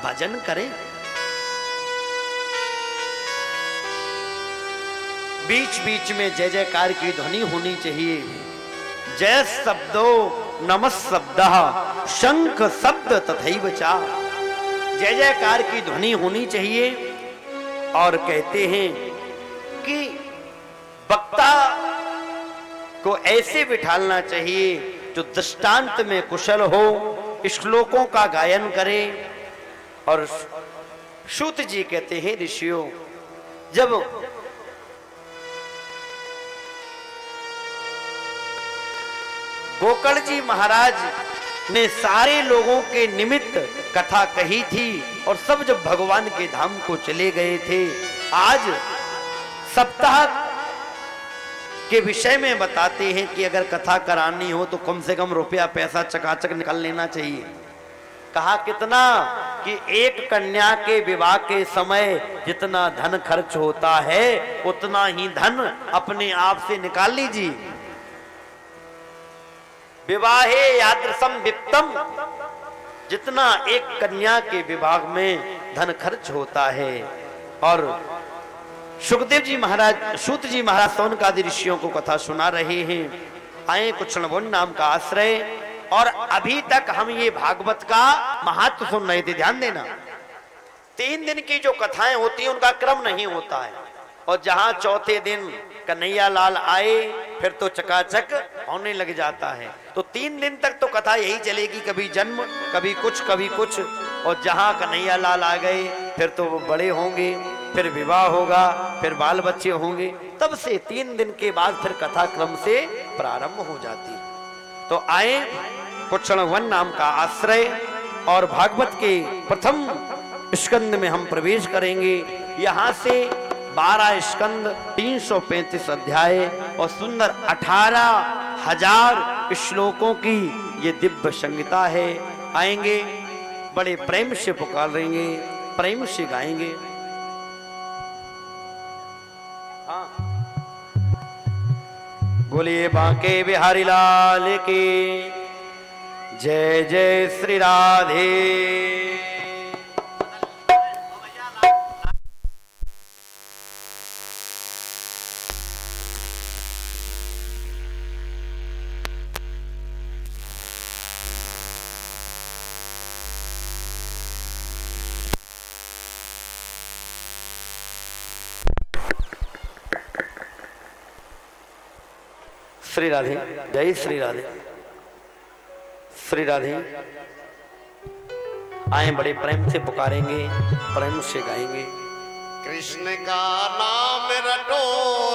[SPEAKER 1] भजन करें। बीच बीच में जय जयकार की ध्वनि होनी चाहिए। जय शब्दो नमः शब्दः शंख शब्द तथैव चा। जय जयकार की ध्वनि होनी चाहिए। और कहते हैं कि वक्ता को ऐसे बिठालना चाहिए जो दृष्टांत में कुशल हो, श्लोकों का गायन करे। और सूत जी कहते हैं, ऋषियों, जब गोकर्ण जी महाराज ने सारे लोगों के निमित्त कथा कही थी और सब जब भगवान के धाम को चले गए थे, आज सप्ताह के विषय में बताते हैं कि अगर कथा करानी हो तो कम से कम रुपया पैसा चकाचक निकाल लेना चाहिए। कहा कितना कि एक कन्या के विवाह के समय जितना धन खर्च होता है उतना ही धन अपने आप से निकाल लीजिए। विवाहे यादृशम वित्तम, जितना एक कन्या के विवाह में धन खर्च होता है। और सुखदेव जी महाराज, सूत जी महाराज सौनकादि ऋषियों को कथा सुना रहे हैं। आए कुछ नाम का आश्रय, और अभी तक हम ये भागवत का महत्व सुन रहे थे। ध्यान देना, 3 दिन की जो कथाएं होती हैं उनका क्रम नहीं होता है, और जहां चौथे दिन कन्हैया लाल आए फिर तो चकाचक होने लग जाता है। तो 3 दिन तक तो कथा यही चलेगी, कभी जन्म, कभी कुछ, और जहां कन्हैया लाल आ गए फिर तो वो बड़े होंगे, फिर विवाह होगा, फिर बाल बच्चे होंगे। तब से 3 दिन के बाद फिर कथा क्रम से प्रारंभ हो जाती। तो आए कुक्षण नाम का आश्रय, और भागवत के प्रथम स्कंद में हम प्रवेश करेंगे। यहाँ से 12 स्कंद, 335 अध्याय और सुंदर 18,000 श्लोकों की ये दिव्य संगीता है। आएंगे, बड़े प्रेम से पुकारेंगे, प्रेम से गाएंगे। हाँ, बोलिए बांके बिहारी लाल की जय। जय श्री राधे। श्री राधे, जय श्री राधे। श्री राधे आए, बड़े प्रेम से पुकारेंगे, प्रेम से गाएंगे।
[SPEAKER 2] कृष्ण का नाम रटो,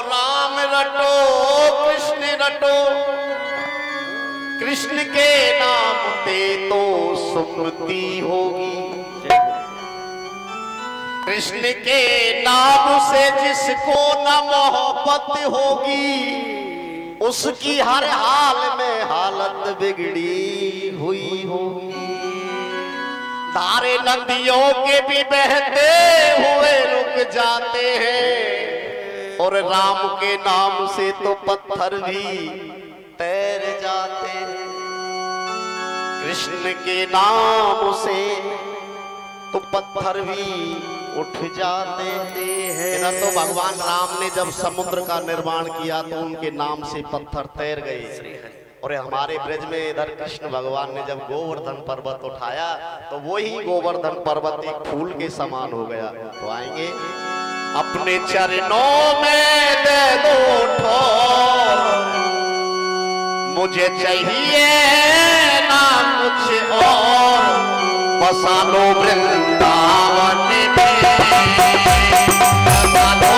[SPEAKER 2] राम रटो, कृष्ण रटो, कृष्ण के नाम पे तो सुमति होगी। कृष्ण के नाम से जिसको न मोहब्बत होगी, उसकी हर हाल में हालत बिगड़ी हुई होगी। धारे नदियों के भी बहते हुए रुक जाते हैं, और राम के नाम से तो पत्थर भी तैर जाते हैं। कृष्ण के नाम से तो पत्थर भी उठ जाते हैं। इधर तो भगवान राम ने जब समुद्र का निर्माण किया तो उनके नाम से पत्थर तैर गए, और हमारे ब्रज में इधर कृष्ण भगवान ने जब गोवर्धन पर्वत उठाया तो वही गोवर्धन पर्वत एक फूल के समान हो गया। तो आएंगे, अपने चरणों में दे दो ठोर, मुझे चाहिए ना कुछ और, बसा लो वृंदावन में, बसा लो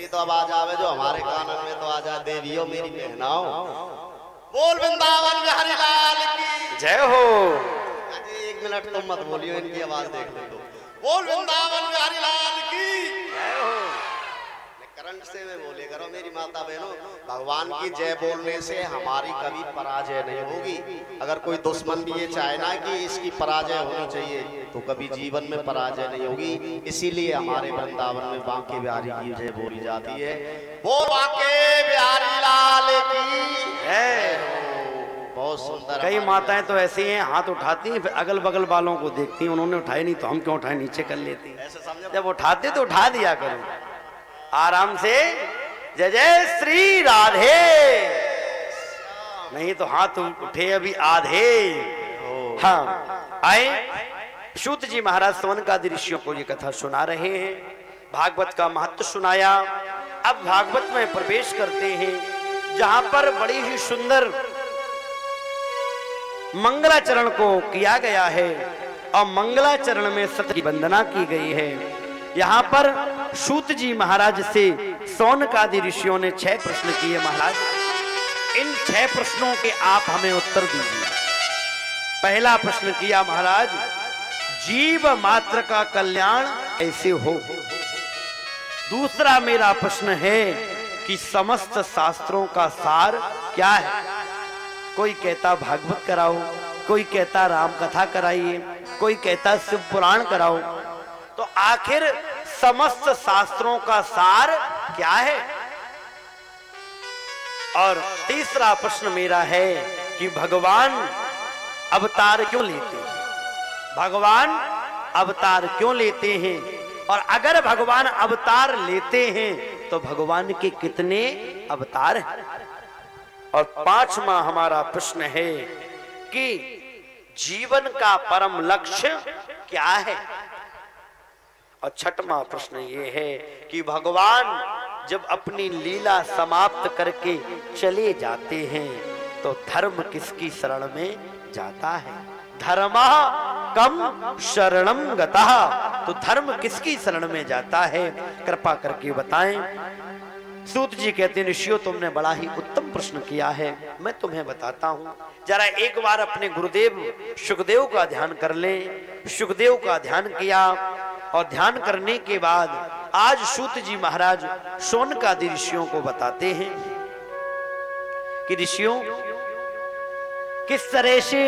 [SPEAKER 2] इसकी तो आवाज आवे जो हमारे कानन में तो आ जाए, देवियों मेरी बहनाओ, बोल वृंदावन बिहारी लाल की
[SPEAKER 1] जय हो।
[SPEAKER 2] अरे 1 मिनट तुम मत बोलियो, इनकी आवाज देख लो तो, बोल वृंदावन बिहारी लाल की
[SPEAKER 1] जय हो।
[SPEAKER 2] करंट से में बोले करो मेरी माता बहनों, भगवान की जय बोलने से हमारी कभी पराजय नहीं होगी। अगर कोई दुश्मन भी ये चाहे ना कि इसकी पराजय होनी चाहिए तो कभी जीवन में पराजय नहीं होगी। इसीलिए हमारे वृंदावन में बांके बिहारी की जय बोली जाती है, वो बांके बिहारी लाल की जय। बहुत सुंदर।
[SPEAKER 1] कई माताएं तो ऐसी हैं, हाथ उठाती हैं फिर अगल बगल वालों को देखती हैं, उन्होंने उठाए नहीं तो हम क्यों उठाए, नीचे कर लेती हैं। जब उठाते तो उठा दिया करो आराम से, जय जय श्री राधे, नहीं तो हाथ उठे अभी आधे। हाँ आए, सूत जी महाराज सवनकादि ऋषियों को ये कथा सुना रहे हैं, भागवत का महत्व सुनाया। अब भागवत में प्रवेश करते हैं जहां पर बड़ी ही सुंदर मंगलाचरण को किया गया है और मंगलाचरण में सत्य की वंदना की गई है। यहाँ पर सूत जी महाराज से सौनकादि ऋषियों ने 6 प्रश्न किए। महाराज इन 6 प्रश्नों के आप हमें उत्तर दीजिए। पहला प्रश्न किया महाराज, जीव मात्र का कल्याण कैसे हो। दूसरा मेरा प्रश्न है कि समस्त शास्त्रों का सार क्या है। कोई कहता भागवत कराओ, कोई कहता राम कथा कराइए, कोई कहता शिव पुराण कराओ, तो आखिर समस्त शास्त्रों का सार क्या है। और तीसरा प्रश्न मेरा है कि भगवान अवतार क्यों लेते हैं, भगवान अवतार क्यों लेते हैं, और अगर भगवान अवतार लेते हैं तो भगवान के कितने अवतार हैं। और 5वां हमारा प्रश्न है कि जीवन का परम लक्ष्य क्या है। और 6वां प्रश्न ये है कि भगवान जब अपनी लीला समाप्त करके चले जाते हैं तो धर्म किसकी शरण में जाता है। धर्मः कम शरणम गतः, तो धर्म किसकी शरण में जाता है, कृपा करके बताएं। सूत जी कहते हैं, ऋषियों तुमने बड़ा ही उत्तम प्रश्न किया है, मैं तुम्हें बताता हूं। जरा एक बार अपने गुरुदेव सुखदेव का ध्यान कर लें। सुखदेव का ध्यान किया और ध्यान करने के बाद आज सूत जी महाराज सौनकादि ऋषियों को बताते हैं कि ऋषियों किस तरह से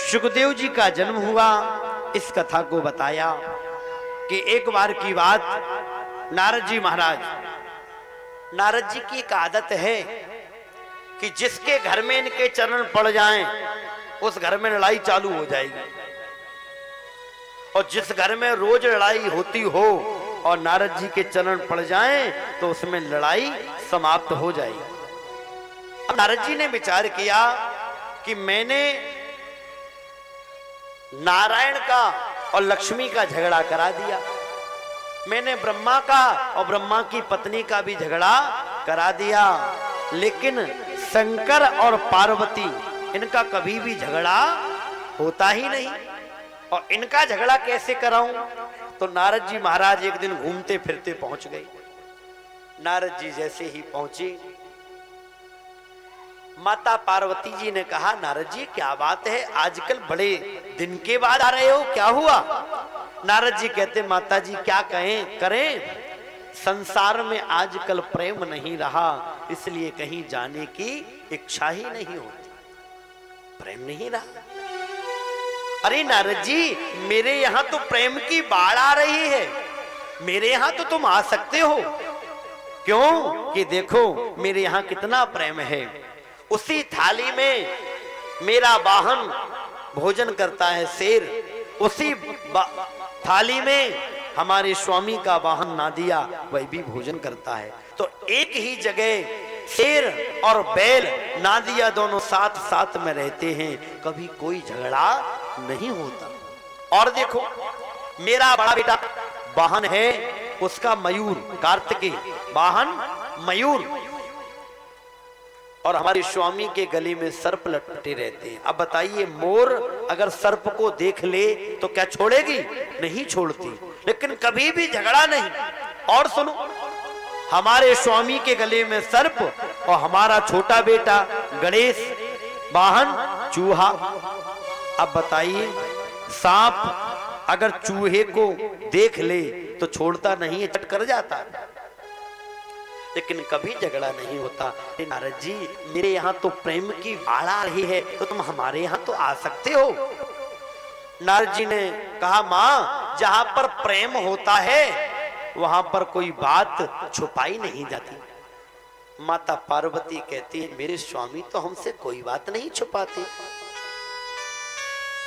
[SPEAKER 1] सुखदेव जी का जन्म हुआ। इस कथा को बताया कि एक बार की बात, नारद जी महाराज, नारद जी की एक आदत है कि जिसके घर में इनके चरण पड़ जाएं उस घर में लड़ाई चालू हो जाएगी, और जिस घर में रोज लड़ाई होती हो और नारद जी के चरण पड़ जाएं तो उसमें लड़ाई समाप्त हो जाएगी। अब नारद जी ने विचार किया कि मैंने नारायण का और लक्ष्मी का झगड़ा करा दिया, मैंने ब्रह्मा का और ब्रह्मा की पत्नी का भी झगड़ा करा दिया, लेकिन शंकर और पार्वती इनका कभी भी झगड़ा होता ही नहीं, और इनका झगड़ा कैसे कराऊं। तो नारद जी महाराज एक दिन घूमते फिरते पहुंच गए। नारद जी जैसे ही पहुंचे, माता पार्वती जी ने कहा, नारद जी क्या बात है, आजकल बड़े दिन के बाद आ रहे हो, क्या हुआ। नारद जी कहते, माता जी क्या कहें करें, संसार में आजकल प्रेम नहीं रहा, इसलिए कहीं जाने की इच्छा ही नहीं होती, प्रेम नहीं रहा। अरे नारद जी, मेरे यहां तो प्रेम की बाढ़ आ रही है, मेरे यहां तो तुम आ सकते हो। क्यों कि देखो मेरे यहां कितना प्रेम है। उसी थाली में मेरा वाहन भोजन करता है शेर, उसी थाली में हमारे स्वामी का वाहन नादिया वह भी भोजन करता है। तो एक ही जगह शेर और बैल नादिया दोनों साथ साथ में रहते हैं, कभी कोई झगड़ा नहीं होता। और देखो मेरा बड़ा बेटा वाहन है, उसका मयूर, कार्तिकेय वाहन मयूर, और हमारे स्वामी के गले में सर्प लटके रहते हैं। अब बताइए, मोर अगर सर्प को देख ले तो क्या छोड़ेगी, नहीं छोड़ती, लेकिन कभी भी झगड़ा नहीं। और सुनो, हमारे स्वामी के गले में सर्प और हमारा छोटा बेटा गणेश वाहन चूहा। अब बताइए, सांप अगर चूहे को देख ले तो छोड़ता नहीं है, चट कर जाता है, लेकिन कभी झगड़ा नहीं होता। नारद जी, मेरे यहाँ तो प्रेम की बाढ़ आ रही है, तो तुम हमारे यहाँ तो आ सकते हो। नारद जी ने कहा, माँ, जहां पर प्रेम होता है वहां पर कोई बात छुपाई नहीं जाती। माता पार्वती कहती है, मेरे स्वामी तो हमसे कोई बात नहीं छुपाते,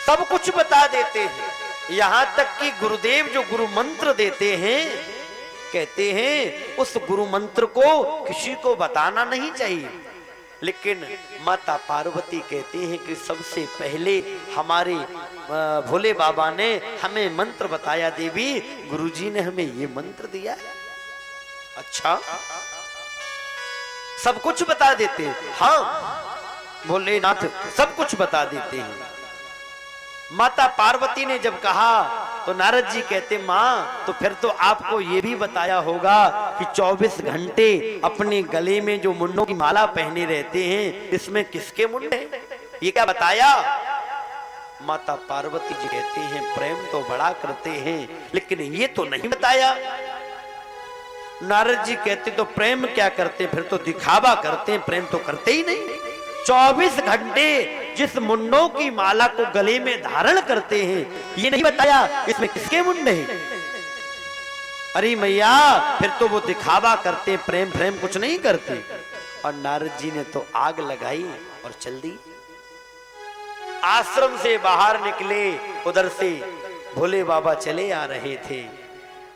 [SPEAKER 1] सब कुछ बता देते हैं। यहां तक कि गुरुदेव जो गुरु मंत्र देते हैं, कहते हैं उस गुरु मंत्र को किसी को बताना नहीं चाहिए। लेकिन माता पार्वती कहती हैं कि सबसे पहले हमारे भोले बाबा ने हमें मंत्र बताया, देवी गुरुजी ने हमें ये मंत्र दिया है। अच्छा, सब कुछ बता देते हैं? हाँ भोलेनाथ सब कुछ बता देते हैं। माता पार्वती ने जब कहा तो नारद जी कहते, माँ, तो फिर तो आपको ये भी बताया होगा कि 24 घंटे अपने गले में जो मुंडों की माला पहने रहते हैं, इसमें किसके मुंड हैं? ये क्या बताया? माता पार्वती जी कहती हैं, प्रेम तो बड़ा करते हैं लेकिन ये तो नहीं बताया। नारद जी कहते, तो प्रेम क्या करते? फिर तो दिखावा करते हैं, प्रेम तो करते ही नहीं। 24 घंटे जिस मुंडों की माला को गले में धारण करते हैं, ये नहीं बताया इसमें किसके मुंड हैं? अरे मैया, फिर तो वो दिखावा करते, प्रेम प्रेम कुछ नहीं करते। और नारद जी ने तो आग लगाई और चल दी। आश्रम से बाहर निकले, उधर से भोले बाबा चले आ रहे थे।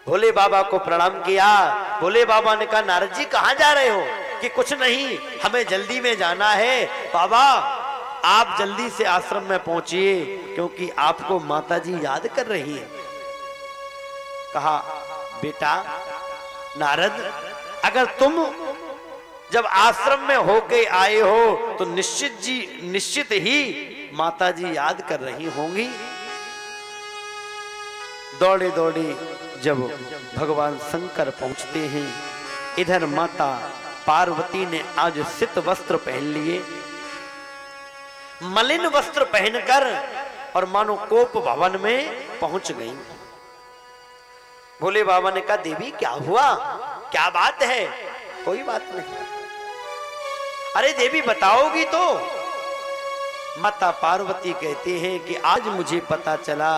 [SPEAKER 1] भोले बाबा को प्रणाम किया। भोले बाबा ने कहा, नारद जी कहां जा रहे हो? कि कुछ नहीं, हमें जल्दी में जाना है। बाबा, आप जल्दी से आश्रम में पहुंचिए क्योंकि आपको माताजी याद कर रही है। कहा, बेटा नारद, अगर तुम जब आश्रम में होके आए हो तो निश्चित ही माताजी याद कर रही होंगी। दौड़े दौड़े जब भगवान शंकर पहुंचते हैं, इधर माता पार्वती ने आज सित वस्त्र पहन लिए, मलिन वस्त्र पहनकर, और मानो कोप भवन में पहुंच गई। भोले बाबा ने कहा, देवी क्या हुआ, क्या बात है? कोई बात नहीं। अरे देवी बताओगी तो? माता पार्वती कहती हैं कि आज मुझे पता चला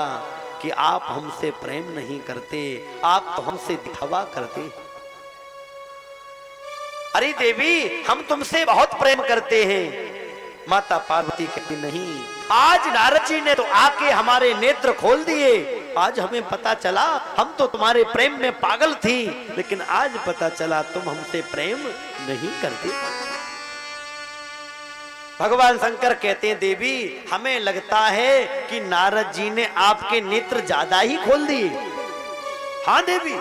[SPEAKER 1] कि आप हमसे प्रेम नहीं करते, आप तो हमसे दिखावा करते। अरे देवी, हम तुमसे बहुत प्रेम करते हैं। माता पार्वती कहती, नहीं, आज नारद जी ने तो आके हमारे नेत्र खोल दिए। आज हमें पता चला, हम तो तुम्हारे प्रेम में पागल थी, लेकिन आज पता चला तुम हमसे प्रेम नहीं करते। भगवान शंकर कहते हैं, देवी हमें लगता है कि नारद जी ने आपके नेत्र ज्यादा ही खोल दिए। हाँ देवी।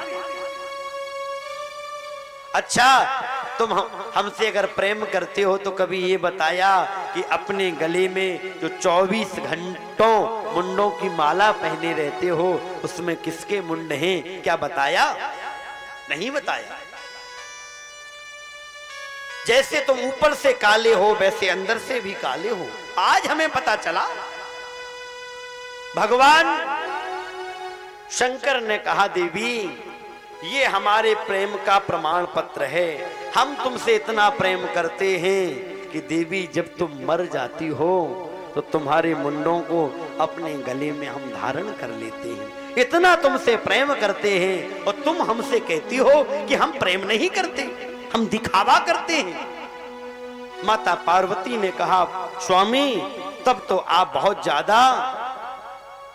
[SPEAKER 1] अच्छा, तुम हमसे अगर प्रेम करते हो तो कभी ये बताया कि अपने गले में जो 24 घंटों मुंडों की माला पहने रहते हो, उसमें किसके मुंड हैं? क्या बताया? नहीं बताया। जैसे तुम ऊपर से काले हो वैसे अंदर से भी काले हो, आज हमें पता चला। भगवान शंकर ने कहा, देवी ये हमारे प्रेम का प्रमाण पत्र है। हम तुमसे इतना प्रेम करते हैं कि देवी जब तुम मर जाती हो तो तुम्हारे मुंडों को अपने गले में हम धारण कर लेते हैं। इतना तुमसे प्रेम करते हैं और तुम हमसे कहती हो कि हम प्रेम नहीं करते, हम दिखावा करते हैं। माता पार्वती ने कहा, स्वामी तब तो आप बहुत ज्यादा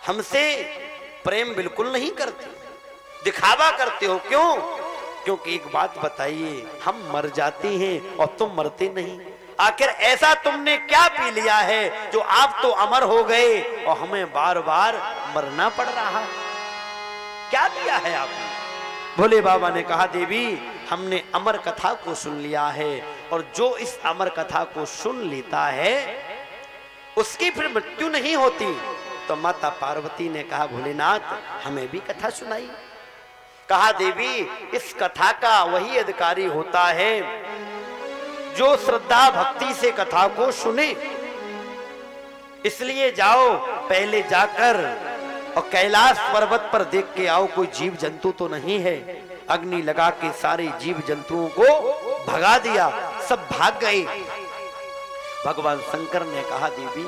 [SPEAKER 1] हमसे प्रेम बिल्कुल नहीं करते, दिखावा करते हो। क्यों? क्योंकि एक बात बताइए, हम मर जाते हैं और तुम मरते नहीं। आखिर ऐसा तुमने क्या पी लिया है जो आप तो अमर हो गए और हमें बार बार मरना पड़ रहा? क्या पिया है आपने? भोले बाबा ने कहा, देवी हमने अमर कथा को सुन लिया है और जो इस अमर कथा को सुन लेता है उसकी फिर मृत्यु नहीं होती। तो माता पार्वती ने कहा, भोलेनाथ हमें भी कथा सुनाई। कहा देवी इस कथा का वही अधिकारी होता है जो श्रद्धा भक्ति से कथा को सुने। इसलिए जाओ पहले जाकर और कैलाश पर्वत पर देख के आओ कोई जीव जंतु तो नहीं है। अग्नि लगा के सारे जीव जंतुओं को भगा दिया, सब भाग गए। भगवान शंकर ने कहा देवी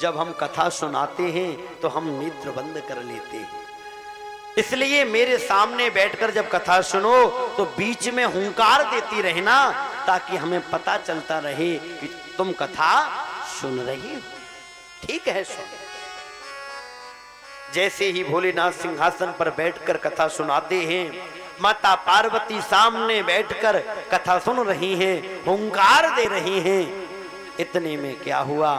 [SPEAKER 1] जब हम कथा सुनाते हैं तो हम नेत्र बंद कर लेते हैं, इसलिए मेरे सामने बैठकर जब कथा सुनो तो बीच में हुंकार देती रहना ताकि हमें पता चलता रहे कि तुम कथा सुन रही हो। ठीक है सुन। जैसे ही भोलेनाथ सिंहासन पर बैठकर कथा सुनाते हैं, माता पार्वती सामने बैठकर कथा सुन रही हैं, हुंकार दे रही हैं। इतने में क्या हुआ,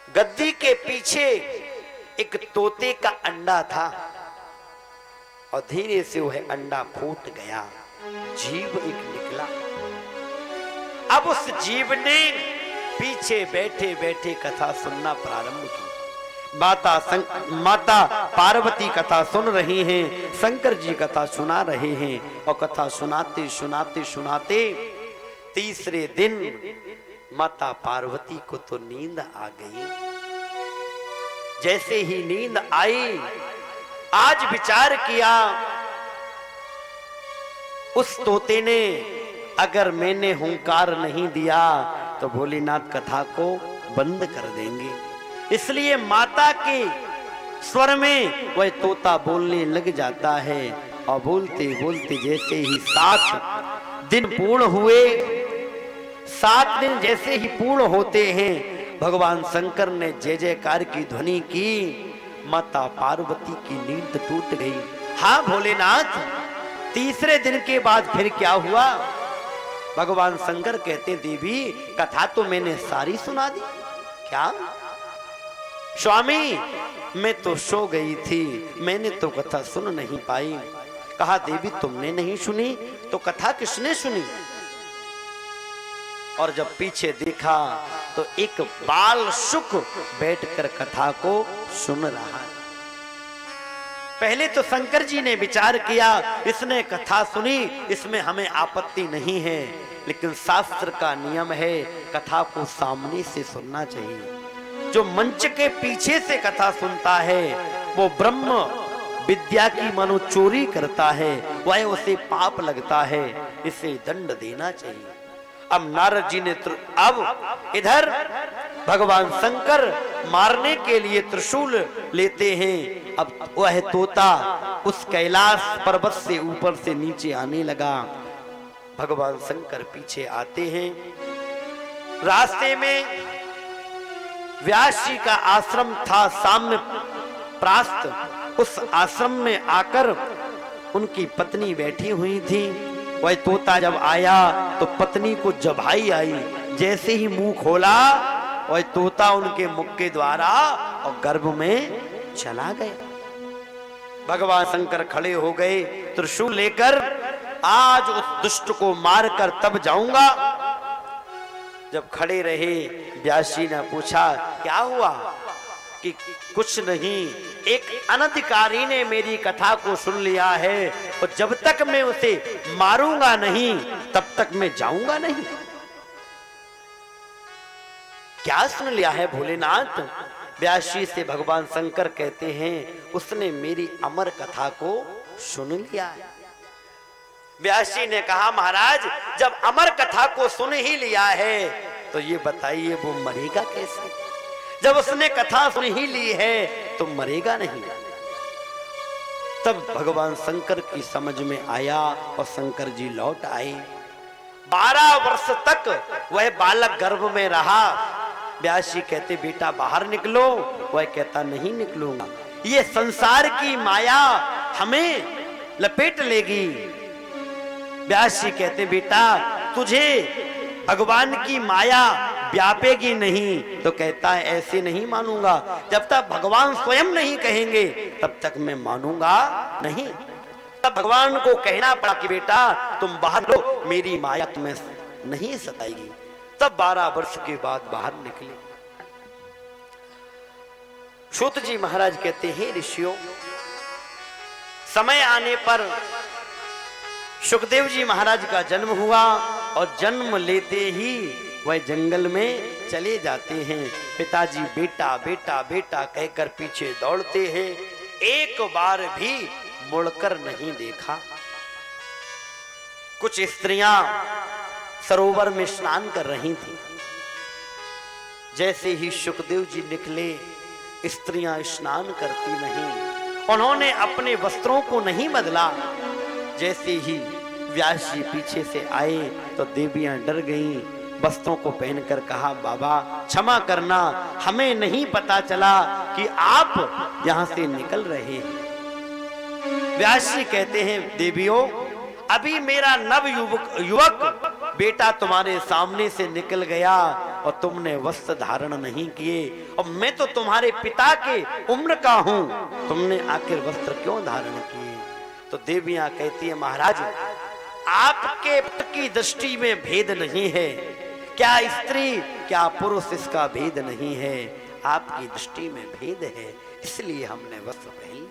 [SPEAKER 1] गद्दी के पीछे एक तोते का अंडा था और धीरे से वह अंडा फूट गया, जीव एक निकला। अब उस जीव ने पीछे बैठे बैठे कथा सुनना प्रारंभ की। माता पार्वती कथा सुन रही हैं, शंकर जी कथा सुना रहे हैं और कथा सुनाते सुनाते सुनाते तीसरे दिन माता पार्वती को तो नींद आ गई। जैसे ही नींद आई, आज विचार किया उस तोते ने अगर मैंने हुंकार नहीं दिया तो भोलेनाथ कथा को बंद कर देंगे, इसलिए माता के स्वर में वह तोता बोलने लग जाता है। और बोलते बोलते जैसे ही 7 दिन पूर्ण हुए, 7 दिन जैसे ही पूर्ण होते हैं, भगवान शंकर ने जय जयकार की ध्वनि की, माता पार्वती की नींद टूट गई। हाँ भोलेनाथ, तीसरे दिन के बाद फिर क्या हुआ? भगवान शंकर कहते देवी कथा तो मैंने सारी सुना दी। क्या स्वामी, मैं तो सो गई थी, मैंने तो कथा सुन नहीं पाई। कहा देवी तुमने नहीं सुनी तो कथा किसने सुनी? और जब पीछे देखा तो एक बाल शुक बैठकर कथा को सुन रहा है। पहले तो शंकर जी ने विचार किया इसने कथा सुनी, इसमें हमें आपत्ति नहीं है, लेकिन शास्त्र का नियम है कथा को सामने से सुनना चाहिए। जो मंच के पीछे से कथा सुनता है वो ब्रह्म विद्या की मानो चोरी करता है, वह उसे पाप लगता है, इसे दंड देना चाहिए। अब नारद जी ने अब इधर भगवान शंकर मारने के लिए त्रिशूल लेते हैं। अब वह तोता उस कैलाश पर्वत से ऊपर से नीचे आने लगा। भगवान शंकर पीछे आते हैं। रास्ते में व्यास जी का आश्रम था साम्य प्रास्त, उस आश्रम में आकर उनकी पत्नी बैठी हुई थी। वह तोता जब आया तो पत्नी को जबाई आई, जैसे ही मुंह खोला वह तोता उनके मुख के द्वारा और गर्भ में चला गया। भगवान शंकर खड़े हो गए त्रिशूल लेकर, आज उस दुष्ट को मारकर तब जाऊंगा। जब खड़े रहे व्यास जी ने पूछा क्या हुआ? कि कुछ नहीं, एक अनधिकारी ने मेरी कथा को सुन लिया है और जब तक मैं उसे मारूंगा नहीं तब तक मैं जाऊंगा नहीं। क्या सुन लिया है भोलेनाथ? व्यास जी से भगवान शंकर कहते हैं उसने मेरी अमर कथा को सुन लिया है। व्यास जी ने कहा महाराज जब अमर कथा को सुन ही लिया है तो ये बताइए वो मरेगा कैसे? जब उसने कथा सुन ही ली है तो मरेगा नहीं। तब भगवान शंकर की समझ में आया और शंकर जी लौट आए। 12 वर्ष तक वह बालक गर्भ में रहा। व्यास जी कहते बेटा बाहर निकलो, वह कहता नहीं निकलूंगा, ये संसार की माया हमें लपेट लेगी। व्यास जी कहते बेटा तुझे भगवान की माया व्यापेगी नहीं। तो कहता है ऐसे नहीं मानूंगा, जब तक भगवान स्वयं नहीं कहेंगे तब तक मैं मानूंगा नहीं। तब भगवान को कहना पड़ा कि बेटा तुम बाहर लो, मेरी माया तुम्हें नहीं सताएगी। तब 12 वर्ष के बाद बाहर निकले। सूत जी महाराज कहते हैं ऋषियों, समय आने पर सुखदेव जी महाराज का जन्म हुआ और जन्म लेते ही वह जंगल में चले जाते हैं। पिताजी बेटा बेटा बेटा कहकर पीछे दौड़ते हैं, एक बार भी मुड़कर नहीं देखा। कुछ स्त्रियां सरोवर में स्नान कर रही थीं। जैसे ही सुखदेव जी निकले, स्त्रियां स्नान करती नहीं, उन्होंने अपने वस्त्रों को नहीं बदला। जैसे ही व्यास जी पीछे से आए तो देवियां डर गईं, वस्त्रों को पहनकर कहा, बाबा क्षमा करना, हमें नहीं पता चला कि आप यहां से निकल रहे हैं। व्यास जी कहते हैं, देवियों, अभी मेरा नव युवक बेटा तुम्हारे सामने से निकल गया और तुमने वस्त्र धारण नहीं किए, और मैं तो तुम्हारे पिता के उम्र का हूं, तुमने आखिर वस्त्र क्यों धारण किए? तो देवियां कहती है, महाराज आपके की दृष्टि में भेद नहीं है, क्या स्त्री क्या पुरुष इसका भेद नहीं है, आपकी दृष्टि में भेद है, इसलिए हमने वस्त्र पहन।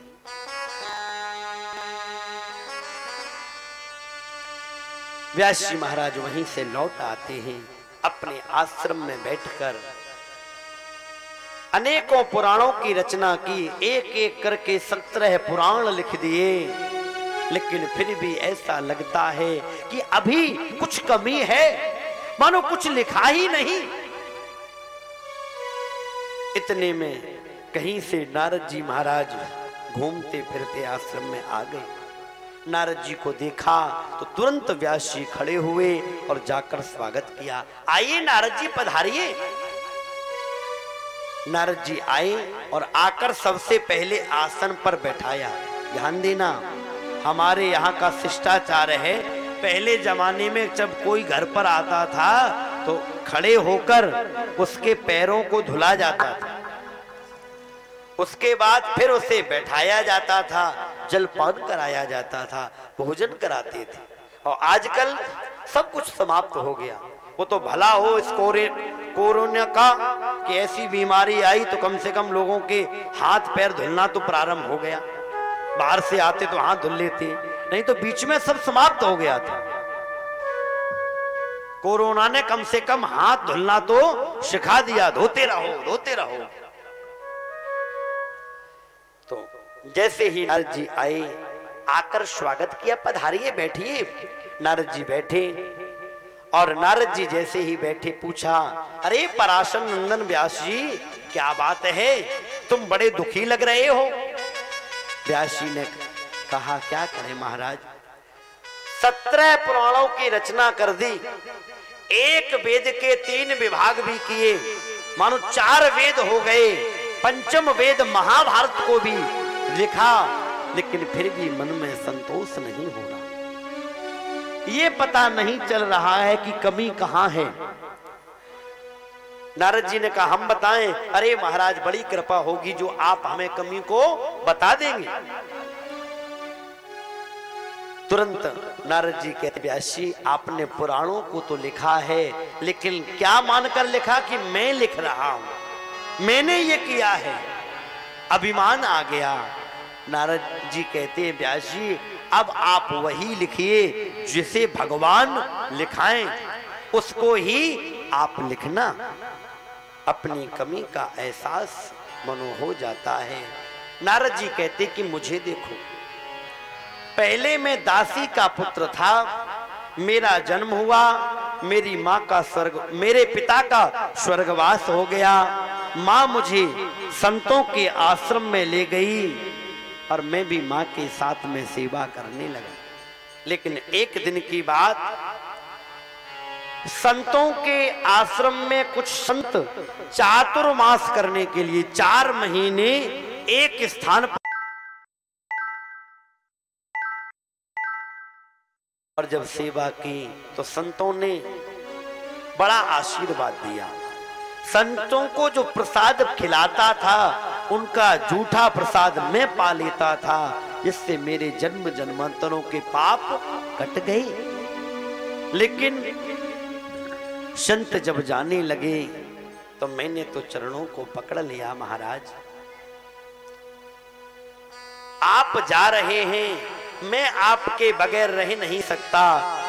[SPEAKER 1] व्यास जी महाराज वहीं से लौट आते हैं, अपने आश्रम में बैठकर अनेकों पुराणों की रचना की, एक एक करके 17 पुराण लिख दिए, लेकिन फिर भी ऐसा लगता है कि अभी कुछ कमी है, मानो कुछ लिखा ही नहीं। इतने में कहीं से नारद जी महाराज घूमते फिरते आश्रम में आ गए। नारद जी को देखा तो तुरंत व्यास जी खड़े हुए और जाकर स्वागत किया। आइए नारद जी पधारिए। नारद जी आए और आकर सबसे पहले आसन पर बैठाया। ध्यान देना, हमारे यहाँ का शिष्टाचार है, पहले जमाने में जब कोई घर पर आता था तो खड़े होकर उसके पैरों को धुला जाता था, उसके बाद फिर उसे बैठाया जाता था, जलपान कराया जाता था, भोजन कराते थे। और आजकल सब कुछ समाप्त हो गया। वो तो भला हो इस कोरोना का कि ऐसी बीमारी आई तो कम से कम लोगों के हाथ पैर धुलना तो प्रारंभ हो गया। बाहर से आते तो हाथ धुल लेते, नहीं तो बीच में सब समाप्त हो गया था। कोरोना ने कम से कम हाथ धुलना तो सिखा दिया, धोते रहो धोते रहो। तो जैसे ही नारद जी आए, आकर स्वागत किया, पधारिए बैठिए। नारद जी बैठे और नारद जी जैसे ही बैठे पूछा, अरे पराशर नंदन व्यास जी, क्या बात है, तुम बड़े दुखी लग रहे हो। व्यास जी ने कहा, क्या करें महाराज, 17 पुराणों की रचना कर दी, एक वेद के 3 विभाग भी किए, मानो 4 वेद हो गए, पंचम वेद महाभारत को भी लिखा, लेकिन फिर भी मन में संतोष नहीं हो रहा। ये पता नहीं चल रहा है कि कमी कहां है। नारद जी ने कहा, हम बताएं। अरे महाराज, बड़ी कृपा होगी जो आप हमें कमी को बता देंगे। तुरंत नारद जी कहते, व्यास जी आपने पुराणों को तो लिखा है, लेकिन क्या मानकर लिखा कि मैं लिख रहा हूं, मैंने ये किया है, अभिमान आ गया। नारद जी कहते हैं, व्यास जी अब आप वही लिखिए जिसे भगवान लिखाएं, उसको ही आप लिखना। अपनी कमी का एहसास मनो हो जाता है। नारद जी कहते कि मुझे देखो, पहले मैं दासी का पुत्र था, मेरा जन्म हुआ, मेरी माँ का मेरे पिता का स्वर्गवास हो गया, माँ मुझे संतों के आश्रम में ले गई और मैं भी माँ के साथ में सेवा करने लगा। लेकिन एक दिन की बात, संतों के आश्रम में कुछ संत चातुर्मास करने के लिए 4 महीने एक स्थान पर, और जब सेवा की तो संतों ने बड़ा आशीर्वाद दिया। संतों को जो प्रसाद खिलाता था उनका झूठा प्रसाद मैं पा लेता था, जिससे मेरे जन्म जन्मांतरों के पाप कट गए। लेकिन संत जब जाने लगे तो मैंने तो चरणों को पकड़ लिया, महाराज आप जा रहे हैं, मैं आपके बगैर रह नहीं सकता,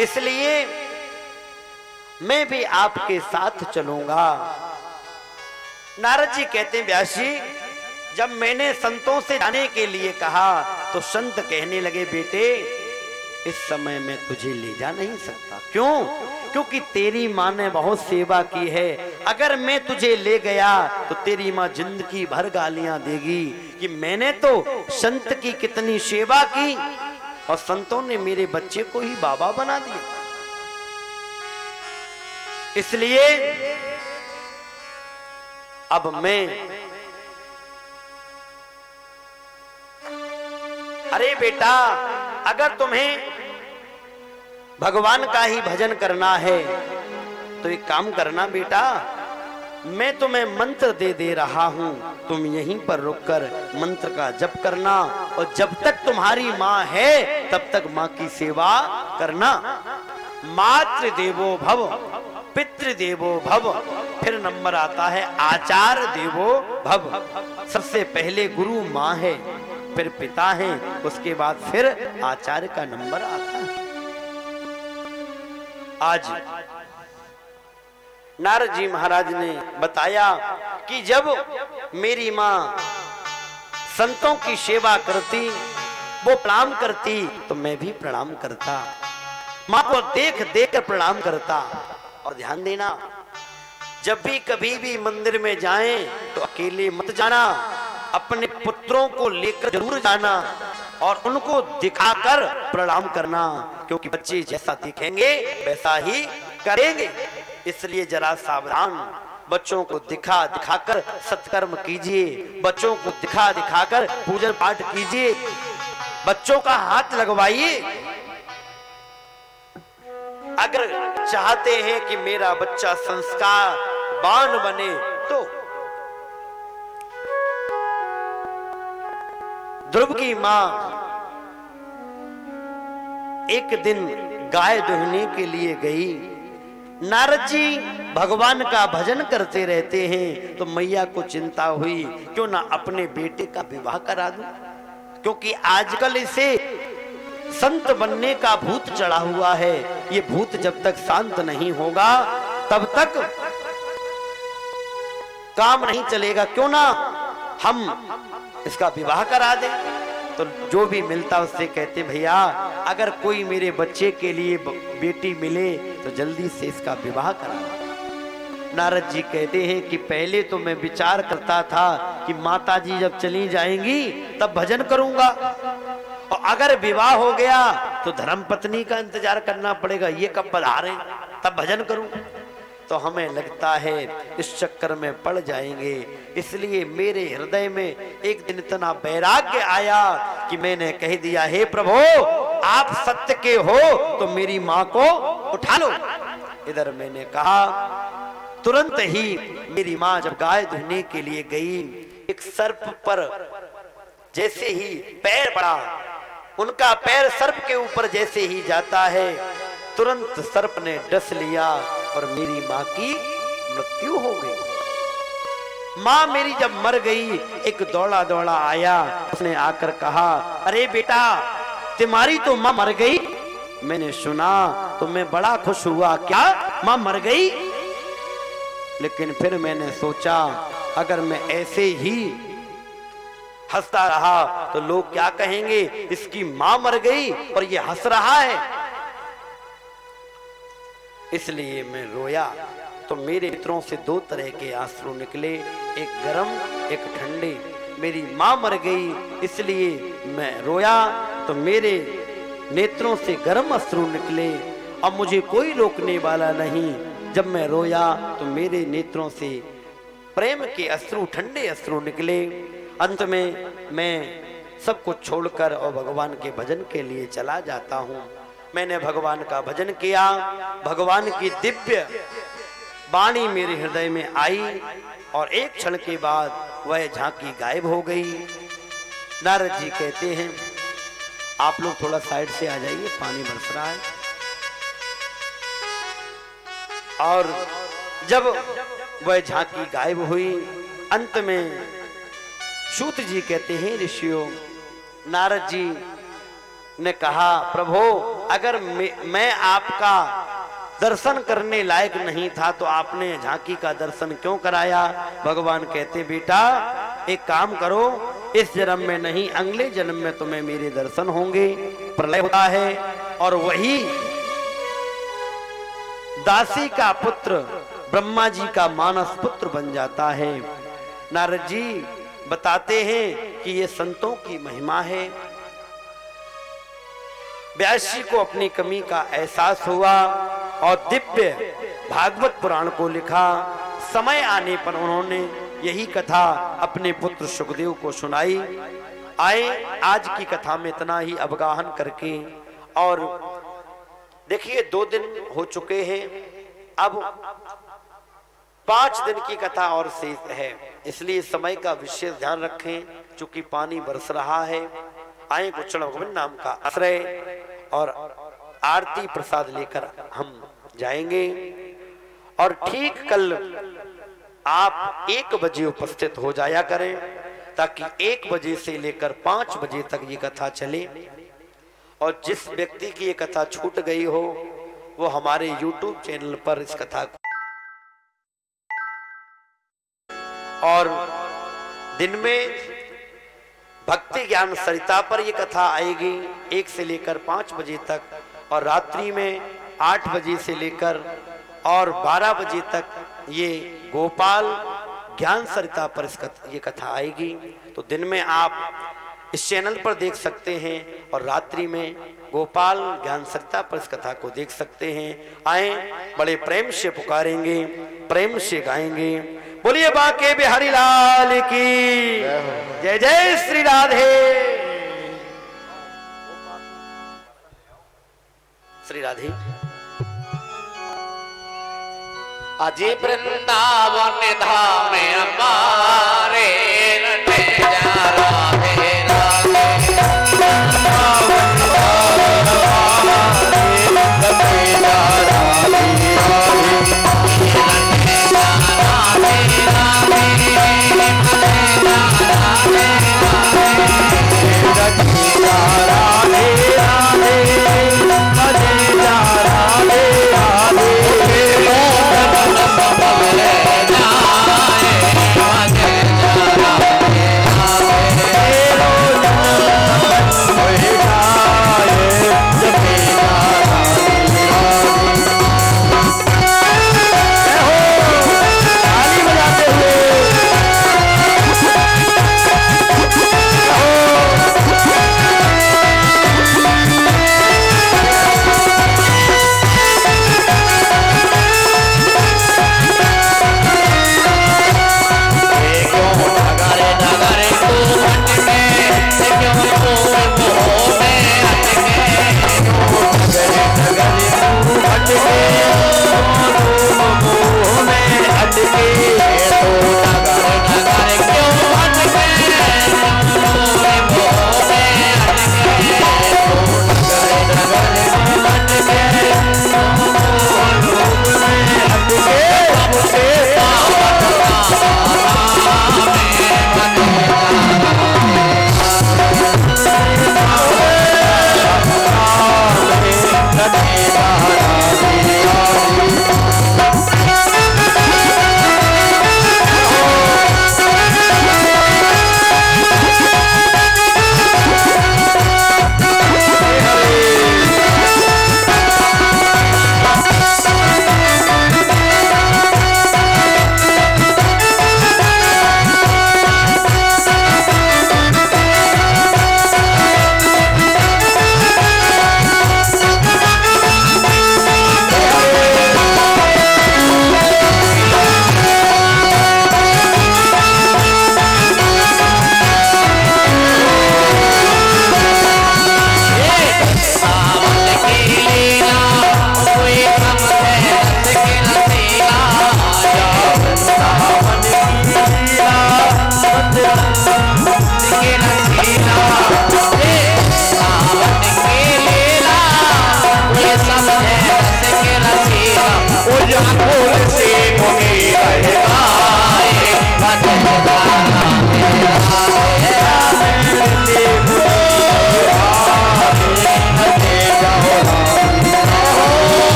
[SPEAKER 1] इसलिए मैं भी आपके साथ चलूंगा। नारद जी कहते हैं, व्यास जी, जब मैंने संतों से जाने के लिए कहा तो संत कहने लगे, बेटे इस समय मैं तुझे ले जा नहीं सकता। क्यों? क्योंकि तेरी माँ ने बहुत सेवा की है। अगर मैं तुझे ले गया तो तेरी माँ जिंदगी भर गालियां देगी कि मैंने तो संत की कितनी सेवा की और संतों ने मेरे बच्चे को ही बाबा बना दिया। इसलिए अब मैं, अरे बेटा, अगर तुम्हें भगवान का ही भजन करना है तो एक काम करना बेटा, मैं तुम्हें मंत्र दे रहा हूं, तुम यहीं पर रुककर मंत्र का जप करना और जब तक तुम्हारी माँ है तब तक माँ की सेवा करना। मातृ देवो भव, पितृ देवो भव, फिर नंबर आता है आचार्य देवो भव। सबसे पहले गुरु माँ है, फिर पिता है, उसके बाद फिर आचार्य का नंबर आता है। आज नारद जी महाराज ने बताया कि जब मेरी माँ संतों की सेवा करती, वो प्रणाम करती तो मैं भी प्रणाम करता, माँ को देख देख कर प्रणाम करता। और ध्यान देना, जब भी कभी भी मंदिर में जाएं तो अकेले मत जाना, अपने पुत्रों को लेकर जरूर जाना और उनको दिखाकर प्रणाम करना, क्योंकि बच्चे जैसा दिखेंगे वैसा ही करेंगे। इसलिए जरा सावधान, बच्चों को दिखा दिखाकर सत्कर्म कीजिए, बच्चों को दिखा दिखाकर पूजन पाठ कीजिए, बच्चों का हाथ लगवाइए। अगर चाहते हैं कि मेरा बच्चा संस्कारवान बने तो ध्रुव की मां एक दिन गाय दुहने के लिए गई। नारद जी भगवान का भजन करते रहते हैं तो मैया को चिंता हुई, क्यों ना अपने बेटे का विवाह करा दूं, क्योंकि आजकल इसे संत बनने का भूत चढ़ा हुआ है। ये भूत जब तक शांत नहीं होगा तब तक काम नहीं चलेगा, क्यों ना हम इसका विवाह करा दें। तो जो भी मिलता उससे कहते, भैया अगर कोई मेरे बच्चे के लिए बेटी मिले तो जल्दी से इसका विवाह करा। नारद जी कहते हैं कि पहले तो मैं विचार करता था कि माता जी जब चली जाएंगी तब भजन करूंगा, और अगर विवाह हो गया तो धर्मपत्नी का इंतजार करना पड़ेगा, ये कब पधारे तब भजन करूं। तो हमें लगता है इस चक्कर में पड़ जाएंगे। इसलिए मेरे हृदय में एक दिन इतना वैराग्य आया कि मैंने कह दिया, हे प्रभु आप सत्य के हो तो मेरी माँ को उठा लो। इधर मैंने कहा, तुरंत ही मेरी माँ जब गाय धोने के लिए गई, एक सर्प पर जैसे ही पैर पड़ा, उनका पैर सर्प के ऊपर जैसे ही जाता है, तुरंत सर्प ने डस लिया और मेरी माँ की मृत्यु हो गई। माँ मेरी जब मर गई, एक दौड़ा दौड़ा आया, उसने आकर कहा, अरे बेटा तुम्हारी तो माँ मर गई। मैंने सुना तो मैं बड़ा खुश हुआ, क्या माँ मर गई? लेकिन फिर मैंने सोचा अगर मैं ऐसे ही हंसता रहा तो लोग क्या कहेंगे, इसकी माँ मर गई और ये हंस रहा है। इसलिए मैं रोया तो मेरे नेत्रों से दो तरह के आंसू निकले, एक गरम एक ठंडे। मेरी माँ मर गई इसलिए मैं रोया तो मेरे नेत्रों से गर्म अश्रु निकले, अब मुझे कोई रोकने वाला नहीं। जब मैं रोया तो मेरे नेत्रों से प्रेम के अश्रु, ठंडे अश्रु निकले। अंत में मैं सब कुछ छोड़कर और भगवान के भजन के लिए चला जाता हूँ। मैंने भगवान का भजन किया, भगवान की दिव्य वाणी मेरे हृदय में आई और एक क्षण के बाद वह झांकी गायब हो गई। नारद जी कहते हैं, आप लोग थोड़ा साइड से आ जाइए, पानी बरस रहा है। और जब वह झांकी गायब हुई, अंत में सूत जी कहते हैं, ऋषियों नारद जी ने कहा, प्रभु अगर मैं आपका दर्शन करने लायक नहीं था तो आपने झांकी का दर्शन क्यों कराया? भगवान कहते, बेटा एक काम करो, इस जन्म में नहीं अगले जन्म में तुम्हें मेरे दर्शन होंगे। प्रलय होता है और वही दासी का पुत्र ब्रह्मा जी का मानस पुत्र बन जाता है। नारद जी बताते हैं कि ये संतों की महिमा है। व्यास जी को अपनी कमी का एहसास हुआ और दिव्य भागवत पुराण को लिखा। समय आने पर उन्होंने यही कथा अपने पुत्र सुखदेव को सुनाई। आए आज की कथा में इतना ही अवगाहन करके, और देखिए 2 दिन हो चुके हैं, अब 5 दिन की कथा और शेष है, इसलिए समय का विशेष ध्यान रखें। चूंकि पानी बरस रहा है, आए कुछ गोविंद नाम का आश्रय और आरती प्रसाद लेकर हम जाएंगे। और ठीक कल आप 1 बजे उपस्थित हो जाया करें, ताकि 1 बजे से लेकर 5 बजे तक ये कथा चले। और जिस व्यक्ति की ये कथा छूट गई हो वो हमारे YouTube चैनल पर इस कथा को, और दिन में भक्ति ज्ञान सरिता पर ये कथा आएगी 1 से लेकर 5 बजे तक, और रात्रि में 8 बजे से लेकर और 12 बजे तक ये गोपाल ज्ञान सरिता पर ये कथा आएगी। तो दिन में आप इस चैनल पर देख सकते हैं और रात्रि में गोपाल ज्ञान सरिता पर इस कथा को देख सकते हैं। आए बड़े प्रेम से पुकारेंगे, प्रेम से गाएंगे। बोलिए बांके बिहारी लाल की जय। जय श्री राधे। श्री राधे।
[SPEAKER 3] अजी वृंदावन धाम हमारे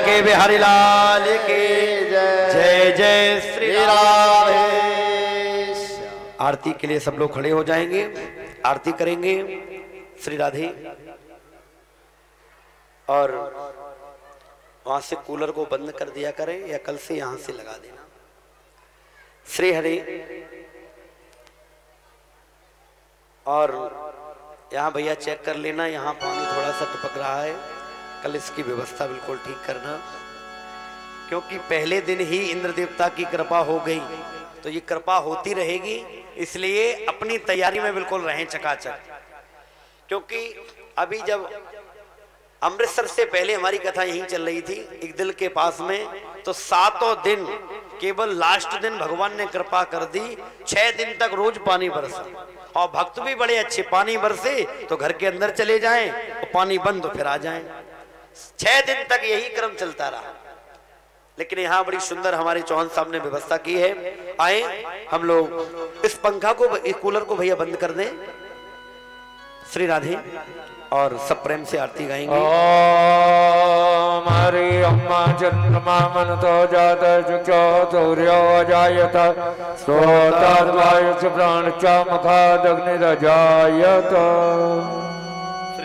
[SPEAKER 1] के बिहारी लाल के जय जय श्री राधे। आरती के लिए सब लोग खड़े हो जाएंगे, आरती करेंगे श्री राधे। और वहां से कूलर को बंद कर दिया करें या कल से यहां से लगा देना। श्री हरि। और यहाँ भैया चेक कर लेना, यहाँ पानी थोड़ा सा टपक रहा है, कल इसकी व्यवस्था बिल्कुल ठीक करना, क्योंकि पहले दिन ही इंद्र देवता की कृपा हो गई तो ये कृपा होती रहेगी, इसलिए अपनी तैयारी में बिल्कुल रहें चकाचक। क्योंकि अभी जब अमृतसर से पहले हमारी कथा यहीं चल रही थी एक दिल के पास में, तो 7 दिन केवल लास्ट दिन भगवान ने कृपा कर दी, 6 दिन तक रोज पानी बरसा और भक्त भी बड़े अच्छे, पानी बरसे तो घर के अंदर चले जाएं और पानी बंद तो फिर आ जाएं। 6 दिन तक यही क्रम चलता रहा। लेकिन यहाँ बड़ी सुंदर हमारे चौहान साहब ने व्यवस्था की है। आए हम लोग इस पंखा को, इस कूलर को भैया बंद कर दें श्री राधे, और सब प्रेम से आरती गाएंगे।
[SPEAKER 4] ओम हरि अम्मा चंद्रमा मनतो जात चतुर्यो अजायत श्रोताद्वायुष प्राणच मुखादग्निरजायत।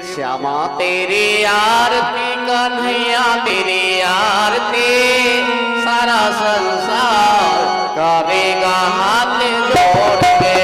[SPEAKER 3] श्यामा तेरी आरती कन्हैया तेरी आरती, सारा संसार करेगा हाथ जोड़ के।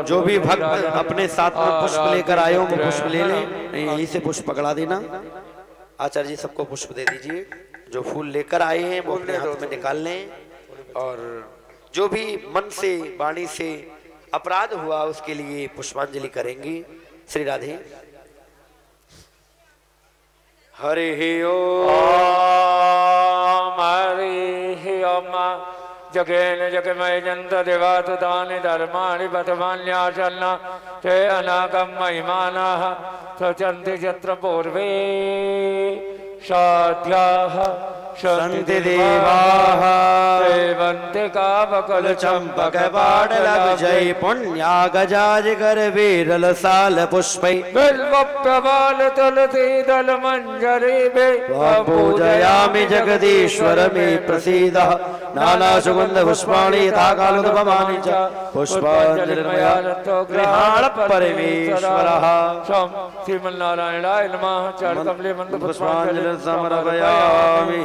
[SPEAKER 1] जो भी भक्त अपने साथ में पुष्प लेकर आए हो वो पुष्प ले लें, नहीं यहीं से पुष्प पकड़ा देना। आचार्य जी सबको पुष्प दे दीजिए। जो फूल लेकर आए हैं वो अपने हाथ में निकाल लें, और जो भी मन से वाणी से अपराध हुआ उसके लिए पुष्पांजलि करेंगी। श्री राधे। हरि ओम
[SPEAKER 4] हरि ओम। जगेन जगमय जंत देवात दानि धर्माणि बतमान्याचलना ते अनागम महिमानाः सचन्ति यत्र पूर्वे साध्याः
[SPEAKER 1] सन्ति देवाः
[SPEAKER 4] सेवन्ति कामकल
[SPEAKER 1] चंपक बाडलग जय पुण्या गजाज कर वीरल साल पुष्पै
[SPEAKER 4] बिल्वप्यमाल तुलसी दल मंजरी बे
[SPEAKER 1] पूजयामि जगदीश्वर मे प्रसीद। नाना सुगंध पुष्पाणि यथा कालोद्भवानि च पुष्पाञ्जलिर्मया गृहाण परमेश्वरः।
[SPEAKER 4] श्रीमन्नारायणाय नमः। चरणकमले मंद
[SPEAKER 1] पुष्पाञ्जलिं समर्पयामि।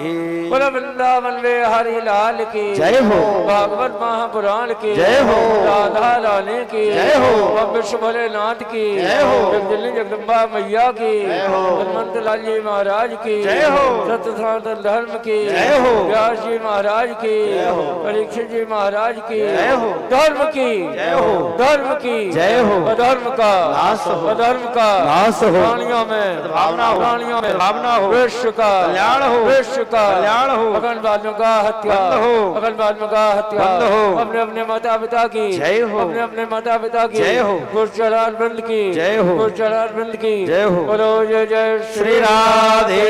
[SPEAKER 4] बोल वृंदावन में हरि लाल की
[SPEAKER 1] जय हो।
[SPEAKER 4] भागवत महापुराण की
[SPEAKER 1] जय हो।
[SPEAKER 4] राधा रानी की
[SPEAKER 1] जय हो।
[SPEAKER 4] विश्व भोलेनाथ की
[SPEAKER 1] जय हो।
[SPEAKER 4] जगदम्बा जगदम्बा मैया की
[SPEAKER 1] जय हो।
[SPEAKER 4] हनुमंत लाल जी महाराज की
[SPEAKER 1] जय हो।
[SPEAKER 4] सत्य सनातन धर्म की
[SPEAKER 1] जय हो।
[SPEAKER 4] व्यास जी महाराज की
[SPEAKER 1] जय हो।
[SPEAKER 4] परीक्षित जी महाराज की
[SPEAKER 1] जय हो।
[SPEAKER 4] धर्म की
[SPEAKER 1] जय हो।
[SPEAKER 4] धर्म की
[SPEAKER 1] जय हो।
[SPEAKER 4] अधर्म का
[SPEAKER 1] नाश हो।
[SPEAKER 4] अधर्म का
[SPEAKER 1] नाश हो।
[SPEAKER 4] प्राणियों में
[SPEAKER 1] भावना हो।
[SPEAKER 4] प्राणियों में
[SPEAKER 1] भावना हो।
[SPEAKER 4] विश्व का
[SPEAKER 1] कल्याण हो।
[SPEAKER 4] विश्व का
[SPEAKER 1] कल्याण हो।
[SPEAKER 4] अगनवादियों का हत्या
[SPEAKER 1] बंद हो।
[SPEAKER 4] अगनवादियों का हत्या
[SPEAKER 1] बंद हो।
[SPEAKER 4] अपने अपने माता पिता की
[SPEAKER 1] जय हो।
[SPEAKER 4] अपने अपने माता पिता की
[SPEAKER 1] जय हो।
[SPEAKER 4] गुरचरण वृंद की
[SPEAKER 1] जय हो।
[SPEAKER 4] गुरचरण वृंद की
[SPEAKER 1] जय हो।
[SPEAKER 4] बोलो जय जय
[SPEAKER 1] श्री राधे।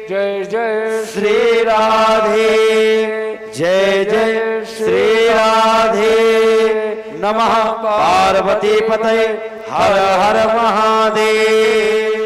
[SPEAKER 4] जय जय
[SPEAKER 1] श्री राधे। जय जय श्री राधे। नमः पार्वती पतये हर हर महादेव।